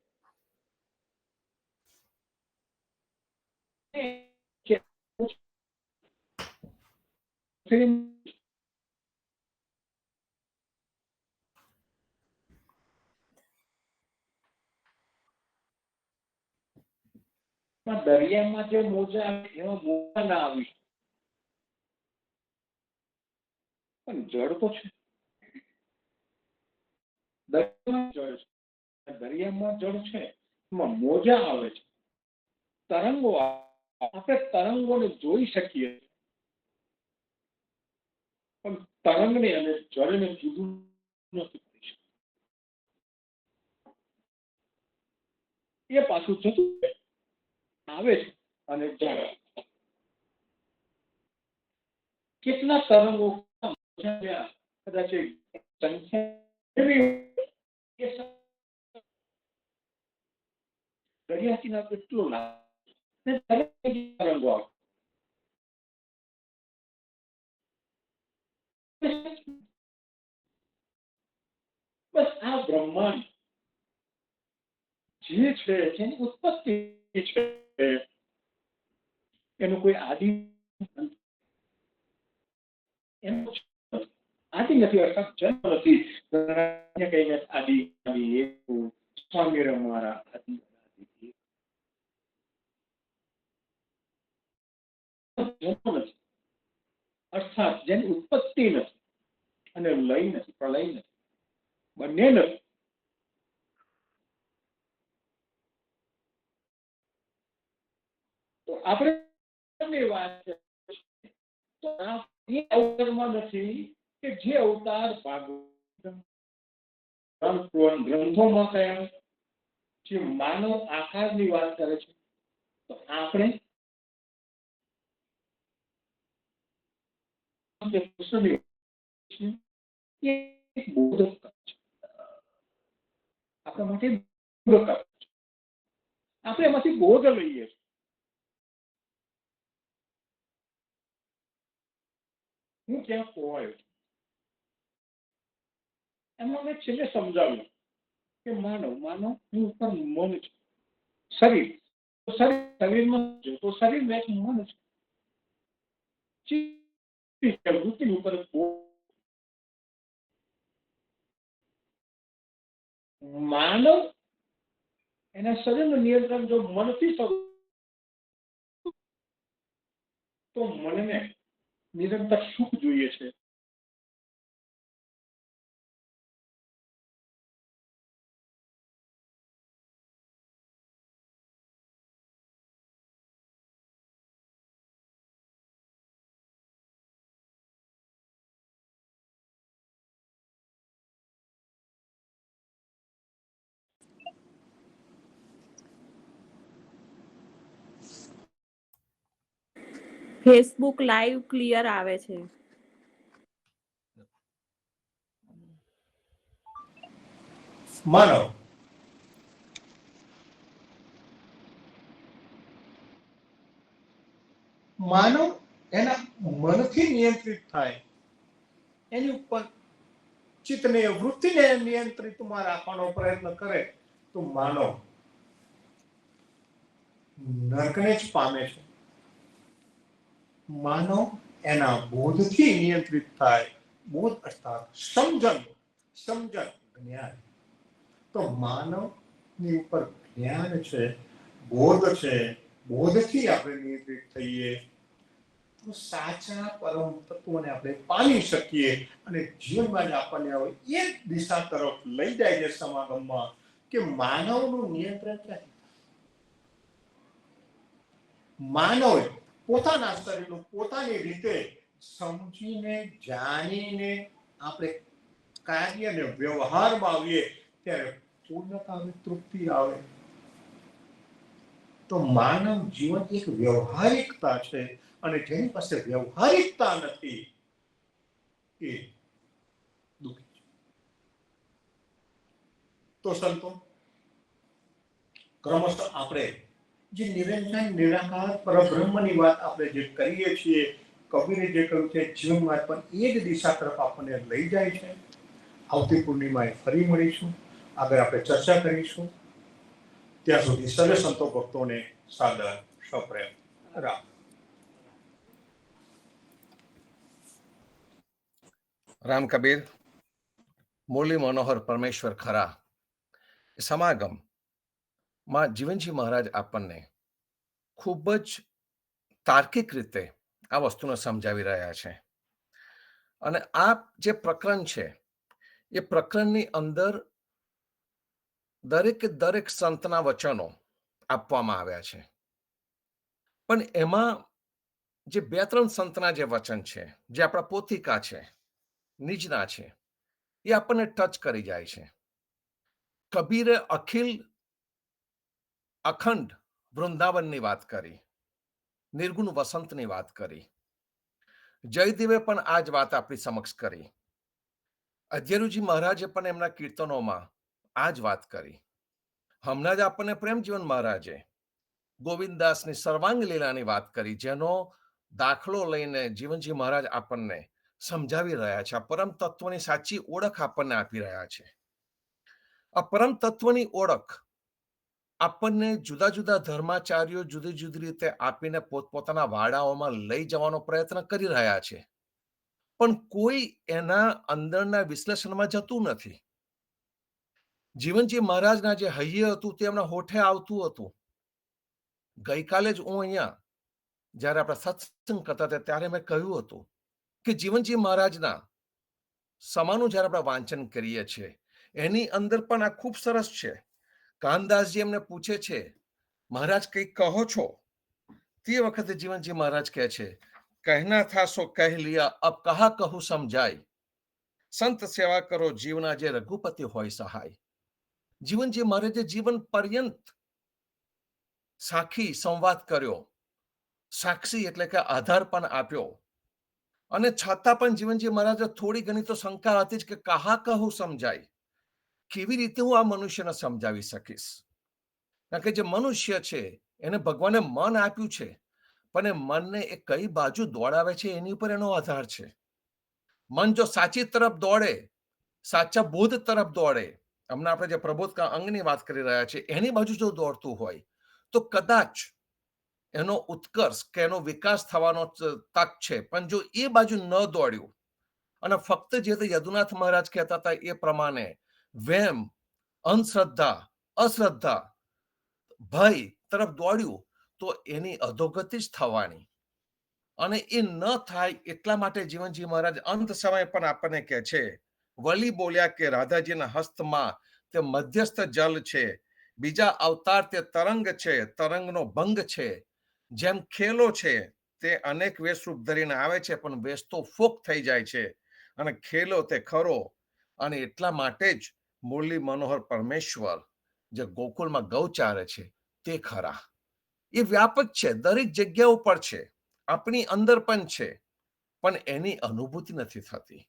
દરિયામાં જે મોજા આવે એમાં મોજા ના આવી, પણ જળ તો છે. દરિયામાં જળ છે, એમાં મોજા આવે છે, તરંગો આવે. આપણે તરંગોને જોઈ શકીએ, પણ તરંગને અને જળને જુદું નથી કરી શકતું. એ પાછું જતું આવે છે અને જળ. કેટલા તરંગો કદાચ દરિયા કિનારો એટલો તરંગો આવે. બસ આ બ્રહ્માંડ જે છે એની ઉત્પત્તિ છે, એનું કોઈ આદિ એનું આદિ નથી, અર્થાત જન્મ નથી. કહીને આદિ એવું સ્વામી અમારા આદિ જન્મ નથી, અર્થાત જેની ઉત્પત્તિ નથી અને લય નથી, પ્રલય નથી, બંને નથી. તો આપણે વાત તો એ અવતારમાં નથી કે જે અવતાર ભાગવત ગ્રંથોમાં કયા જે માનવ આકારની વાત કરે છે, તો આપણે આપણા માટે આપણે એમાંથી બોધ લઈએ છીએ. હું ક્યાં ખોવાયો એમાં મેં છેલ્લે સમજાવ્યું કે માનવ હું ઉપર મન છે, શરીર શરીરમાં તો શરીરમાં એક મન છે, વૃત્તિ ઉપર માનવ એના શરીરનું નિયંત્રણ જો મનથી થતું તો મનને નિરંતર સુખ જોઈએ છે. ફેસબુક લાઈવ ક્લિયર આવે છે. માનવ એના મનથી નિયંત્રિત થાય, એની ઉપર ચિત્તને વૃત્તિને નિયંત્રિતમાં રાખવાનો પ્રયત્ન કરે તો માનવ નરકને જ પામે છે. માનવ એના બોધથી નિયંત્રિત થાય, બોધ અર્થાત સમજણ જ્ઞાન. તો માનવની ઉપર જ્ઞાન છે, બોધ છે, બોધથી આપણે નિયંત્રિત થઈએ તો સાચા પરમ તત્વોને આપણે પામી શકીએ અને જીવનમાં જ આપણને આવે એ દિશા તરફ લઈ જાય છે સમાગમમાં કે માનવનું નિયંત્રણ ક્યાંથી. માનવ પોતાના શરીરનું પોતાની રીતે સમજીને જાણીને આપણે કાર્ય અને વ્યવહારમાં આવીએ ત્યારે પૂર્ણતા આવે, તૃપ્તિ આવે. તો માનવ જીવન એક વ્યવહારિકતા છે અને જેની પાસે વ્યવહારિકતા નથી એ દુઃખી છે. તો સંતો ક્રમશઃ આપણે જે નિરંજન નિરાકાર પરબ્રહ્મની વાત આપણે જે કરીએ છીએ, કબીરે જે કહ્યું છે જીવનમાં પણ એ જ દિશા તરફ આપણને લઈ જાય છે. આવતી પૂર્ણિમાએ ફરી મળીશું, આગળ આપણે ચર્ચા કરીશું. ત્યાં સુધી સર્વે સંતો ભક્તોને સાદર સપ્રેમ રામ. રામ કબીર, મુરલી મનોહર પરમેશ્વર ખરા સમાગમમાં જીવનજી મહારાજ આપણને ખૂબ જ તાર્કિક રીતે આ વસ્તુને સમજાવી રહ્યા છે. અને આ જે પ્રકરણ છે એ પ્રકરણની અંદર દરેક સંતના વચનો આપવામાં આવ્યા છે, પણ એમાં જે 2-3 સંતના જે વચન છે, જે આપણા પોથિકા છે, નિજના છે, એ આપણને ટચ કરી જાય છે. કબીરે અખંડ વૃંદાવનની વાત કરી, નિર્ગુણ વસંતની વાત કરી. જયદેવે પણ આ જ વાત આપણી સમક્ષ કરી. અધ્યરુજી મહારાજે પણ એમના કીર્તનોમાં આ જ વાત કરી. હમણાં જ આપણને પ્રેમજીવન મહારાજે ગોવિંદદાસની સર્વાંગ લીલાની વાત કરી, જેનો દાખલો લઈને જીવનજી મહારાજ આપણને સમજાવી રહ્યા છે. આ પરમ તત્વની સાચી ઓળખ આપણને આપી રહ્યા છે. આ પરમ તત્વની ઓળખ આપણને જુદા જુદા ધર્માચાર્યો જુદી જુદી રીતે આપીને પોતપોતાના વાડાઓમાં લઈ જવાનો પ્રયત્ન કરી રહ્યા છે, પણ કોઈ એના અંદરના વિશ્લેષણમાં જતું નથી. જીવનજી મહારાજના જે હૈયે હતું તે એમના હોઠે આવતું હતું. ગઈકાલે જ હું અહીંયા જ્યારે આપણે સત્સંગ કરતા હતા ત્યારે મેં કહ્યું હતું કે જીવનજી મહારાજના સમાનું જ્યારે આપણે વાંચન કરીએ છીએ એની અંદર પણ આ ખૂબ સરસ છે. કાનદાસજી એમને પૂછે છે, મહારાજ કંઈક કહો છો? તે વખતે જીવનજી મહારાજ કહે છે, કહેના થા સો કહ લિયા, અબ કહા કહું સમજાય, સંત સેવા કરો જીવના જે રઘુપતિ હોય સહાય. જીવનજી મહારાજે જીવન પર્યંત સાખી સંવાદ કર્યો, સાક્ષી એટલે કે આધાર પણ આપ્યો, અને છતાં પણ જીવનજી મહારાજે થોડી ઘણી તો શંકા હતી જ કે કહા કહું સમજાય, કેવી રીતે હું આ મનુષ્યને સમજાવી શકીશ? કારણ કે જે મનુષ્ય છે એને ભગવાને મન આપ્યું છે, પણ એ મનને એ કઈ બાજુ દોડાવે છે એની ઉપર એનો આધાર છે. મન જો સાચી તરફ દોડે, સાચા બોધ તરફ દોડે, હમણાં આપણે જે પ્રબોધ અંગની વાત કરી રહ્યા છીએ એની બાજુ જો દોડતું હોય તો કદાચ એનો ઉત્કર્ષ કે એનો વિકાસ થવાનો તક છે. પણ જો એ બાજુ ન દોડ્યું અને ફક્ત જે યદુનાથ મહારાજ કહેતા હતા એ પ્રમાણે વેમ, અંધશ્રદ્ધા, અશ્રદ્ધા, ભય તરફ દોડ્યું તો એની અધોગતિ જ થવાની. અને એ ન થાય એટલા માટે જીવનજી મહારાજ અંત સમય પણ આપણને કહે છે, વલી બોલ્યા કે રાધાજીના હસ્તમાં તે મધ્યસ્થ જલ છે, બીજા અવતાર તે તરંગ છે, તરંગનો ભંગ છે. જેમ ખેલો છે તે અનેક વેશરૂપ ધરીને આવે છે, પણ વેશ તો ફોક થઈ જાય છે, અને ખેલો તે ખરો. અને એટલા માટે જ મુરલી મનોહર પરમેશ્વર જે ગોકુળમાં ગૌચારે છે તે ખરા. એ વ્યાપક છે, દરેક જગ્યાઓ પર છે, આપણી અંદર પણ છે, પણ એની અનુભૂતિ નથી થતી.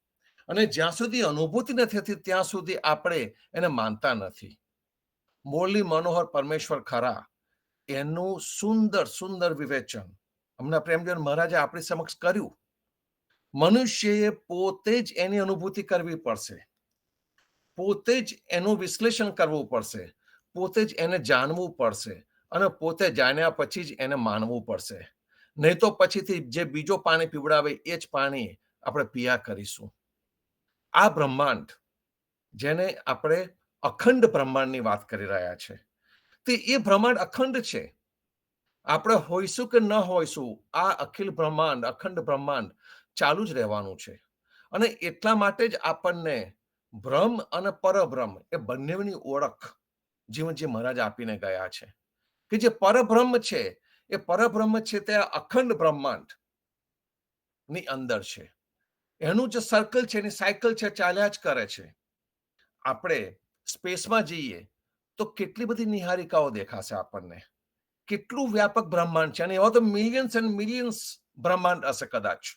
અને જ્યાં સુધી અનુભૂતિ નથી થતી ત્યાં સુધી આપણે એને માનતા નથી. મુરલી મનોહર પરમેશ્વર ખરા એનું સુંદર સુંદર વિવેચન હમણાં પ્રેમચંદ મહારાજે આપણી સમક્ષ કર્યું. મનુષ્યએ પોતે જ એની અનુભૂતિ કરવી પડશે, પોતે જ એનું વિશ્લેષણ કરવું પડશે, પોતે જ એને જાણવું પડશે, અને પોતે જાણ્યા પછી જ એને માનવું પડશે. નહીં તો પછીથી જે બીજો પાણી પીવડાવે એ જ પાણી આપણે પીયા કરીશું. આ બ્રહ્માંડ જેને આપણે અખંડ બ્રહ્માંડની વાત કરી રહ્યા છે, તે એ બ્રહ્માંડ અખંડ છે. આપણે હોઈશું કે ન હોઈશું, આ અખિલ બ્રહ્માંડ, અખંડ બ્રહ્માંડ ચાલુ જ રહેવાનું છે. અને એટલા માટે જ આપણને બ્રહ્મ અને પરબ્રહ્મ એ બંનેની ઓળખ જીવનજી મહારાજ આપીને ગયા છે. કે જે પરબ્રહ્મ છે એ પરબ્રહ્મ છે તે અખંડ બ્રહ્માંડ ની અંદર છે. એનું જે સર્કલ છે, એની સાયકલ છે, ચાલ્યા જ કરે છે. આપણે સ્પેસમાં જઈએ તો કેટલી બધી નિહારિકાઓ દેખાશે આપણને, કેટલું વ્યાપક બ્રહ્માંડ છે. અને એવા તો મિલિયન્સ એન્ડ મિલિયન્સ બ્રહ્માંડ હશે કદાચ.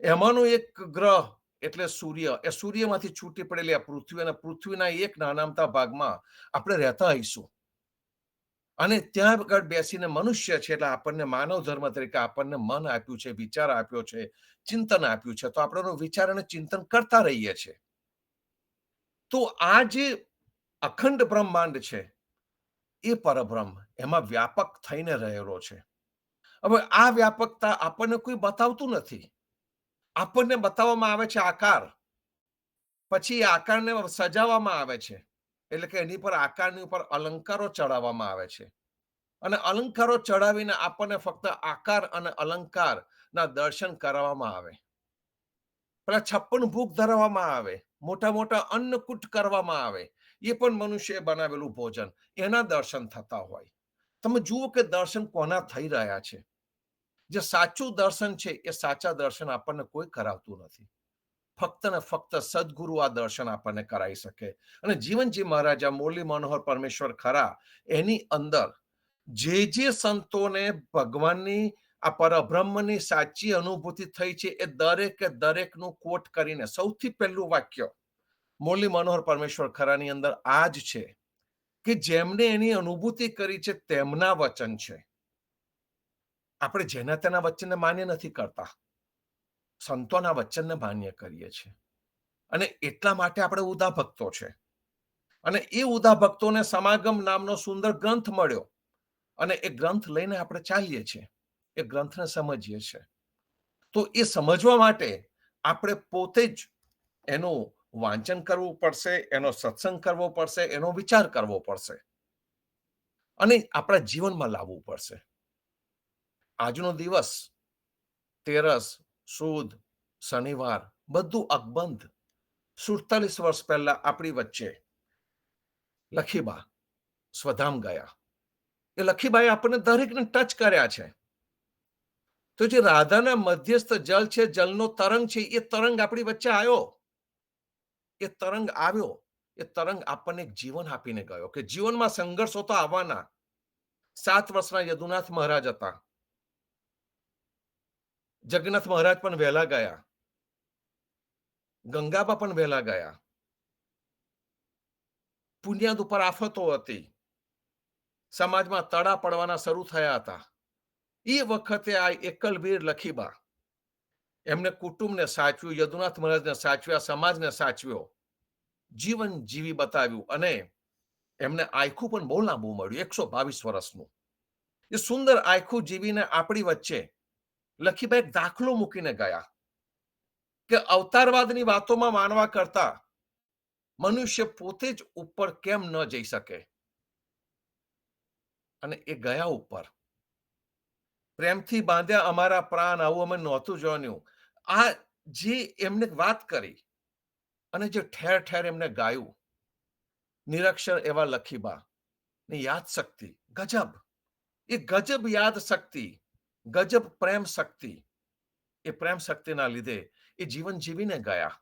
એમાંનો એક ગ્રહ એટલે સૂર્ય, એ સૂર્યમાંથી છૂટી પડેલી આ પૃથ્વી, અને પૃથ્વીના એક નાનામતા ભાગમાં આપણે રહેતા હઈશું. અને ત્યાં આગળ બેસીને મનુષ્ય છે એટલે આપણને માનવ ધર્મ તરીકે આપણને મન આપ્યું છે, વિચાર આપ્યો છે, ચિંતન આપ્યું છે, તો આપણે વિચાર અને ચિંતન કરતા રહીએ છીએ. તો આ જે અખંડ બ્રહ્માંડ છે એ પરબ્રહ્મ એમાં વ્યાપક થઈને રહેલો છે. હવે આ વ્યાપકતા આપણને કોઈ બતાવતું નથી. આપણને બતાવવામાં આવે છે આકાર, પછી આકારને સજાવવામાં આવે છે, એટલે કે એની પર આકારની ઉપર અલંકારો ચડાવવામાં આવે છે, અને અલંકારો ચડાવીને આપણને ફક્ત આકાર અને અલંકાર ના દર્શન કરાવવામાં આવે. પેલા 56 ભૂખ ધરાવવામાં આવે, મોટા મોટા અન્નકૂટ કરવામાં આવે, એ પણ મનુષ્ય બનાવેલું ભોજન, એના દર્શન થતા હોય. તમે જુઓ કે દર્શન કોના થઈ રહ્યા છે. જે સાચું દર્શન છે એ સાચા દર્શન આપણને કોઈ કરાવતું નથી. ફક્ત ને ફક્ત સદગુરુ આ દર્શન આપણને કરાવી શકે. અને જીવનજી મહારાજ મુરલી મનોહર પરમેશ્વર ખરા એની અંદર જે સંતોને ભગવાનની આ પરબ્રહ્મની સાચી અનુભૂતિ થઈ છે એ દરેકનું કોટ કરીને સૌથી પહેલું વાક્ય મુરલી મનોહર પરમેશ્વર ખરાની અંદર આ જ છે કે જેમને એની અનુભૂતિ કરી છે તેમના વચન છે. આપણે જેના તેના વચનને માન્ય નથી કરતા. સંતોના વચનને માન્ય કરીએ છીએ. અને એટલા માટે આપણે ઉદા ભક્તો છે. અને એ ઉદા ભક્તોને સમાગમ નામનો સુંદર ગ્રંથ મળ્યો. અને એ ગ્રંથ લઈને આપણે ચાલીએ છીએ. એ ગ્રંથને સમજીએ છીએ. તો એ સમજવા માટે આપણે પોતે જ એનું વાંચન કરવું પડશે, એનો સત્સંગ કરવો પડશે, એનો વિચાર કરવો પડશે અને આપણા જીવનમાં લાવવું પડશે. આજનો દિવસ તેરસ, સુદ, શનિવાર બધું અકબંધ. 47 વર્ષ પહેલા આપણી વચ્ચે લખીબા સ્વધામ ગયા. એ લખીબાએ આપણને દરેકને ટચ કર્યા છે. તો જે રાધાના મધ્યસ્થ જલ છે, જલનો તરંગ છે, એ તરંગ આપણી વચ્ચે આવ્યો. એ તરંગ આવ્યો. એ તરંગ આપણને એક જીવન આપીને ગયો કે જીવનમાં સંઘર્ષો તો આવવાના. 7 વર્ષના યદુનાથ મહારાજ હતા. જગન્નાથ મહારાજ પણ વહેલા ગયા. ગંગાબા પણ વહેલા ગયા. પુણ્યાદ ઉપર આફતો હતી. સમાજમાં તડા પડવાના શરૂ થયા હતા. એ વખતે આ એકલવીર લખીબા એમને કુટુંબને સાચવ્યું, યદુનાથ મહારાજને સાચવ્યા, સમાજને સાચવ્યો, જીવન જીવી બતાવ્યું અને એમને આયખું પણ બહુ લાંબુ મળ્યું, 122 વર્ષનું. એ સુંદર આયખું જીવીને આપણી વચ્ચે લખીબા એક દાખલો મૂકીને ગયા કે અવતારવાદની વાતોમાં માનવા કરતા મનુષ્ય પોતે જ ઉપર કેમ ન જઈ શકે. અને એ ગયા ઉપર. પ્રેમથી બાંધ્યા અમારા પ્રાણ, આવું અમે નહોતું જાણ્યું. આ જે એમને વાત કરી અને જે ઠેર ઠેર એમને ગાયું, નિરક્ષર એવા લખીબા ની યાદ શક્તિ ગજબ. એ ગજબ યાદ શક્તિ, ગજબ પ્રેમ શક્તિ. એ પ્રેમ શક્તિના લીધે એ જીવન જીવીને ગયા.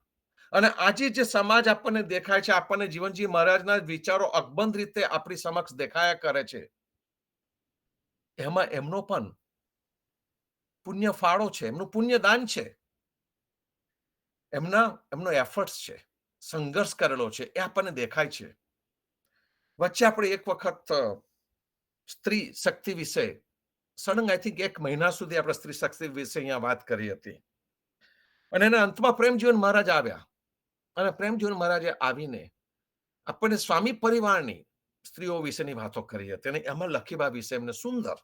અને આજે જે સમાજ આપણને દેખાય છે, આપણને જીવનજી મહારાજના વિચારો અકબંધ રીતે આપણી સમક્ષ દેખાયા કરે છે, એમાં એમનો પણ પુણ્ય ફાળો છે, એમનું પુણ્યદાન છે, એમનો એફર્ટ્સ છે, સંઘર્ષ કરેલો છે, એ આપણને દેખાય છે. વચ્ચે આપણે એક વખત સ્ત્રી શક્તિ વિશે સડંગ આઈ થિંક 1 મહિના સુધી આપણે સ્ત્રી શક્તિ વિશે અહીંયા વાત કરી હતી. અને એના અંતમાં પ્રેમજીવન મહારાજ આવ્યા. અને પ્રેમજીવન મહારાજે આવીને આપણને સ્વામી પરિવારની સ્ત્રીઓ વિશેની વાતો કરી હતી. અને એમાં લખીબા વિશે એમને સુંદર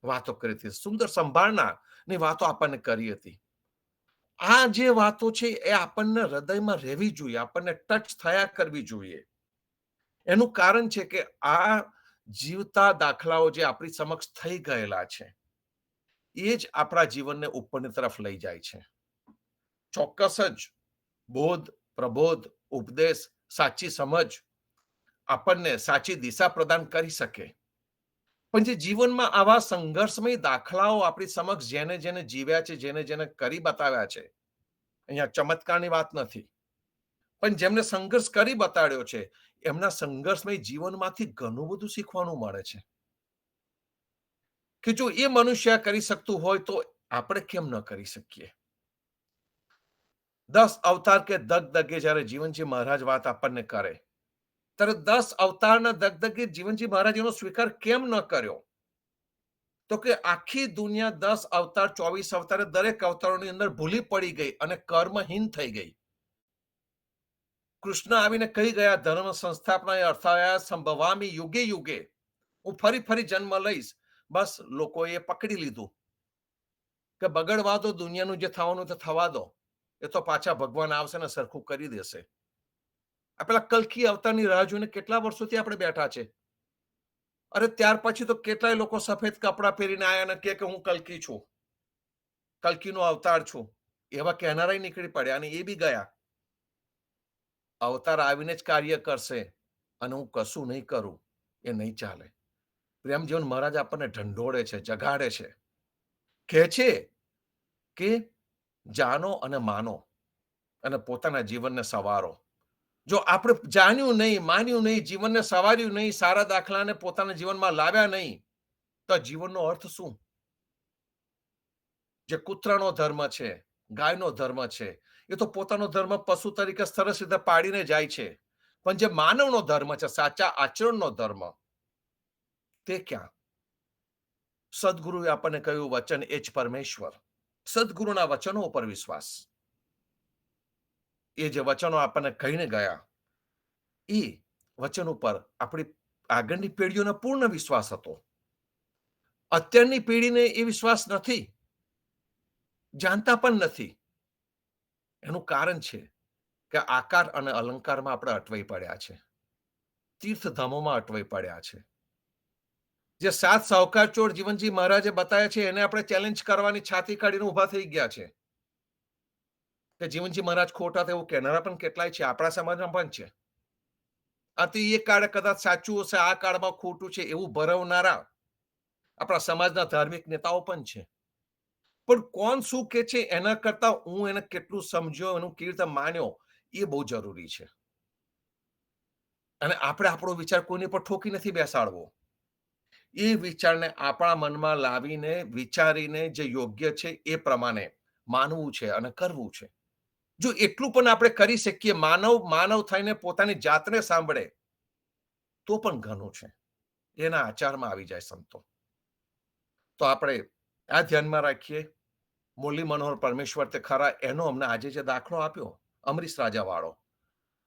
વાતો કરી હતી, સુંદર સંભાળનાની વાતો આપણને કરી હતી. આ જે વાતો છે એ આપણને હૃદયમાં રહેવી જોઈએ, આપણને ટચ થયા કરવી જોઈએ. એનું કારણ છે કે આ જીવતા દાખલાઓ જે આપણી સમક્ષ થઈ ગયેલા છે એ જ આપણા જીવનને ઉપરની તરફ લઈ જાય છે. ચોક્કસ જ બોધ, પ્રબોધ, ઉપદેશ, સાચી સમજ આપણને સાચી દિશા પ્રદાન કરી શકે. પણ જે જીવનમાં આવા સંઘર્ષમય દાખલાઓ આપણી સમક્ષ જેને જેને જીવ્યા છે, જેને જેને કરી બતાવ્યા છે, અહીંયા ચમત્કારની વાત નથી, પણ જેમને સંઘર્ષ કરી બતાડ્યો છે, એમના સંઘર્ષમય જીવનમાંથી ઘણું બધું શીખવાનું મળે છે. કે જો એ મનુષ્ય કરી શકતું હોય તો આપણે કેમ ન કરી શકીએ. 10 અવતાર કે દગદગે જ્યારે જીવનજી મહારાજ વાત આપણને કરે ત્યારે 10 અવતારના દગદગે જીવનજી મહારાજ એનો સ્વીકાર કેમ ન કર્યો? તો કે આખી દુનિયા 10 અવતાર, 24 અવતારે દરેક અવતારોની અંદર ભૂલી પડી ગઈ અને કર્મહીન થઈ ગઈ. કૃષ્ણ આવીને કહી ગયા, ધર્મ સંસ્થાપના અર્થાયા સંભવામી યુગે યુગે, હું ફરી ફરી જન્મ લઈશ. બસ લોકોએ પકડી લીધું કે બગડવા દો, દુનિયાનું જે થવાનું તે થવા દો, એ તો પાછા ભગવાન આવશે ને સરખું કરી દેશે. આ પેલા કલ્કી અવતારની રાહ જોઈને કેટલા વર્ષોથી આપણે બેઠા છે. અરે ત્યાર પછી તો કેટલાય લોકો સફેદ કપડાં પહેરીને આયા ને કે હું કલ્કી છું, કલ્કીનો અવતાર છું, એવા કહેનારાય નીકળી પડ્યા અને એ બી ગયા. અવતાર આવીને જ કાર્ય કરશે અને હું કશું નહીં કરું એ નહીં ચાલે. પ્રેમજીવન મહારાજ આપણને ઢંઢોળે છે, જગાડે છે, કહે છે કે જાનો અને માનો અને પોતાના જીવનને સવારો. જો આપણે જાણ્યું નહીં, માન્યું નહીં, જીવનને સવાર્યું નહીં, સારા દાખલાને પોતાના જીવનમાં લાવ્યા નહીં, તો જીવનનો અર્થ શું? જે કૂતરાનો ધર્મ છે, ગાયનો ધર્મ છે, એ તો પોતાનો ધર્મ પશુ તરીકે સરસ રીતે પાડીને જાય છે. પણ જે માનવનો ધર્મ છે, સાચા આચરણનો ધર્મ, તે ક્યાં? સદગુરુએ આપણને કહ્યું વચન એ જ પરમેશ્વર. સદગુરુના વચનો ઉપર વિશ્વાસ, એ જે વચનો આપણને કહીને ગયા એ વચન ઉપર આપણી આગળની પેઢીઓનો પૂર્ણ વિશ્વાસ હતો. અત્યારની પેઢીને એ વિશ્વાસ નથી, જાણતા પણ નથી. એનું કારણ છે કે આકાર અને અલંકારમાં આપણે અટવાઈ પડ્યા છે, તીર્થધામોમાં અટવાઈ પડ્યા છે. જે 7 સાવકાર ચોર જીવનજી મહારાજે બતાવ્યા છે એને આપણે ચેલેન્જ કરવાની છાતી કાઢીને ઉભા થઈ ગયા છે કે જીવનજી મહારાજ ખોટા હતા એવું કહેનારા પણ કેટલાય છે, આપણા સમાજમાં પણ છે. આથી એ કાળ કદાચ સાચું હશે, આ કાળમાં ખોટું છે એવું ભરવનારા આપણા સમાજના ધાર્મિક નેતાઓ પણ છે. પણ કોણ શું કે છે એના કરતા હું એને કેટલું સમજ્યો, એનું કેવી રીતે માન્યો એ બહુ જરૂરી છે. અને આપણે આપણો વિચાર કોઈની પર ઠોકી નથી બેસાડવો. એ વિચારને આપણા મનમાં લાવીને વિચારીને જે યોગ્ય છે એ પ્રમાણે માનવું છે અને કરવું છે. જો એટલું પણ આપણે કરી શકીએ, માનવ થઈને પોતાની જાતને સાંભળે તો પણ ઘણું છે. એના આચારમાં આવી જાય સંતો. તો આપણે આ ધ્યાનમાં રાખીએ. મુરલી મનોહર પરમેશ્વર તે ખરા એનો અમને આજે જે દાખલો આપ્યો અમરીશ રાજા વાળો,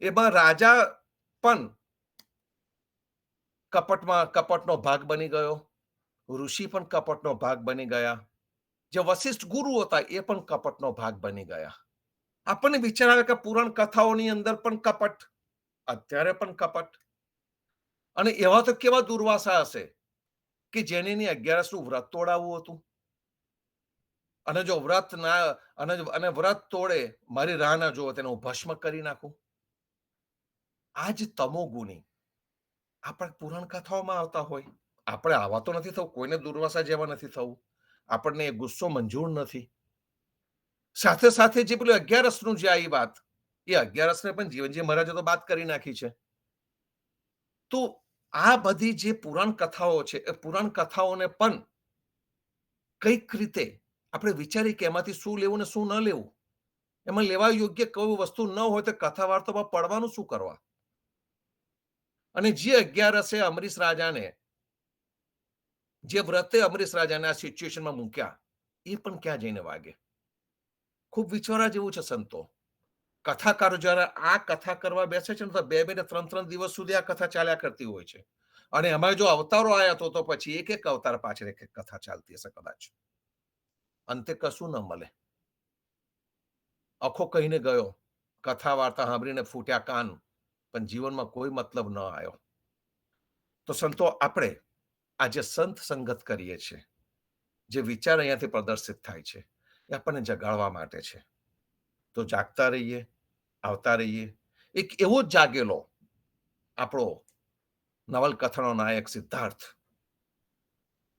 એમાં રાજા પણ કપટનો ભાગ બની ગયો, ઋષિ પણ કપટનો ભાગ બની ગયા, જે વશિષ્ઠ ગુરુ હતા એ પણ કપટનો ભાગ બની ગયા. આપણને વિચાર આવે કે પુરાણ કથાઓની અંદર પણ કપટ, અત્યારે પણ કપટ. અને એવા તો કેવા દુર્વાસા હશે કે જેને 11નું વ્રત તોડાવવું હતું, અને જો વ્રત ના અને વ્રત તોડે મારી રાહ ના જોવો તેને હું ભસ્મ કરી નાખું. આજ તમો ગુણી આપણે પુરાણ કથાઓમાં આવતા હોય. આપણે આવા તો નથી થવું, કોઈને દુર્વાસા જેવા નથી થવું, આપણને એ ગુસ્સો મંજૂર નથી. સાથે સાથે જે પેલું 11નું જે આવી વાત, એ 11ને પણ જીવનજી મહારાજે તો વાત કરી નાખી છે. તો આ બધી જે પુરાણ કથાઓ છે એ પુરાણ કથાઓને પણ કઈક રીતે આપણે વિચારી કે એમાંથી શું લેવું ને શું ન લેવું, એમાં લેવા યોગ્ય કોઈ વસ્તુ ન હોય તો કથા વાર્તામાં પડવાનું શું કરવા. અને જે 11 અમરીશ રાજાને, જે વ્રતે અમરીશ રાજાને આ સિચ્યુએશનમાં મૂક્યા એ પણ ક્યાં જઈને વાગે. ખૂબ વિચારવા જેવું છે સંતો. કથાકારો જયારે આ કથા કરવા બેસે છે ને તો 2 ને 3 દિવસ સુધી આ કથા ચાલ્યા કરતી હોય છે. અને એમાં જો અવતારો આવ્યા તો પછી એક અવતાર પાછળ એક કથા ચાલતી હશે કદાચ. અંતે કશું ન મળે. આખો કહીને ગયો, કથા વાર્તા સાંભળીને ફૂટ્યા કાન, પણ જીવનમાં કોઈ મતલબ ન આવ્યો. તો સંતો આપણે આજે સંત સંગત કરીએ છીએ, જે વિચાર અહીંયાથી પ્રદર્શિત થાય છે એ આપણને જગાડવા માટે છે. તો જાગતા રહીએ, આવતા રહીએ. એક એવો જ જાગેલો આપણો નવલકથાનો નાયક સિદ્ધાર્થ,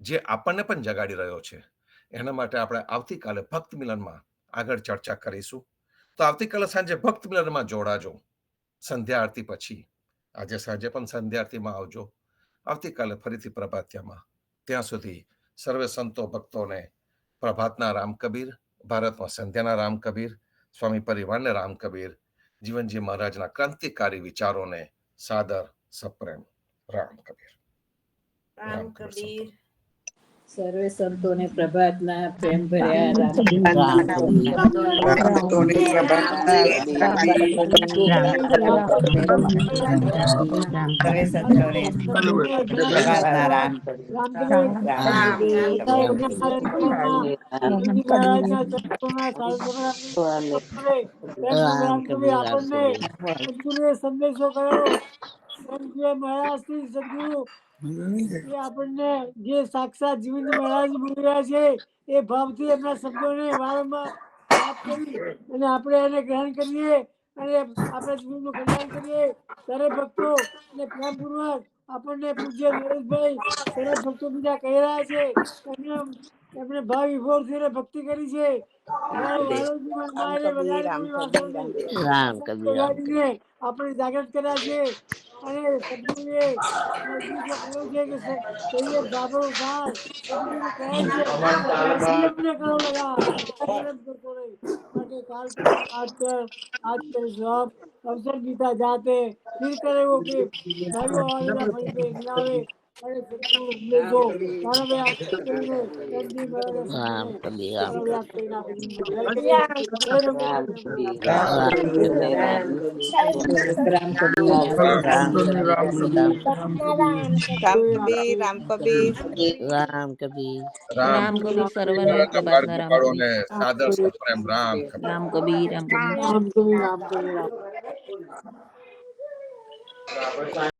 જે આપણને પણ જગાડી રહ્યો છે. એના માટે આપણે આવતીકાલે ભક્ત મિલનમાં આગળ ચર્ચા કરીશું. તો આવતીકાલે સાંજે ભક્ત મિલનમાં જોડાજો સંધ્યા આરતી પછી. આજે સાંજે પણ સંધ્યા આરતીમાં આવજો. આવતીકાલે ફરીથી પ્રભાત્યામાં. ત્યાં સુધી સર્વે સંતો ભક્તોને પ્રભાતના રામ કબીર, ભારતમાં સંધ્યાના રામ કબીર, સ્વામી પરિવારને રામ કબીર, જીવનજી મહારાજના ક્રાંતિકારી વિચારોને સાદર સપ્રેમ રામ કબીર. રામ કબીર. સર્વે સંતોને પ્રભાતના પ્રેમ ભર્યા રામ સંદેશો કયો મહારાજ સદગુરુ એ આપણને જે સાક્ષાત જીવનજી મહારાજ બોલી રહ્યા છે એ ભાવથી એમના શબ્દોને વારંવાર યાદ કરી અને આપણે એને ગ્રહણ કરીએ અને આપણે જીવનનું કલ્યાણ કરીએ. દરેક ભક્તો ને પ્રેમપૂર્વક આપણને પૂજ્ય નરેશભાઈ દરેક ભક્તો બીજા કહી રહ્યા છે એમને ભાવ વિભોર થઈને ભક્તિ કરી છે. આપણે જાગૃત કર્યા છે અને સદગુરુએ કહ્યું છે કે चाहिए बाबू साल सदगुरु કહે છે એમને કરો લગા માટે કાલ कर आज कर जॉब अवसर बीता जाते फिर करे वो कि भाइयों आवेगा फल पे नहीं आवे અને સદગુરુ ઉપદેશો મારા બે આચાર્યોને, એમની મારા રામ સંતોને કબીર રામ મારા વ્યાસ કરીને આપી દીધું. જય કબીર, જય રઘુવીર. રામ કબીર રામ કબીર રામ કબીર સર્વને પ્રભાતના રામ કબીર ને સાદર સપ્રેમ રામ કબીર. રામ કબીર રામ કબીર રામ કબીર, રામ કબીર, રામ.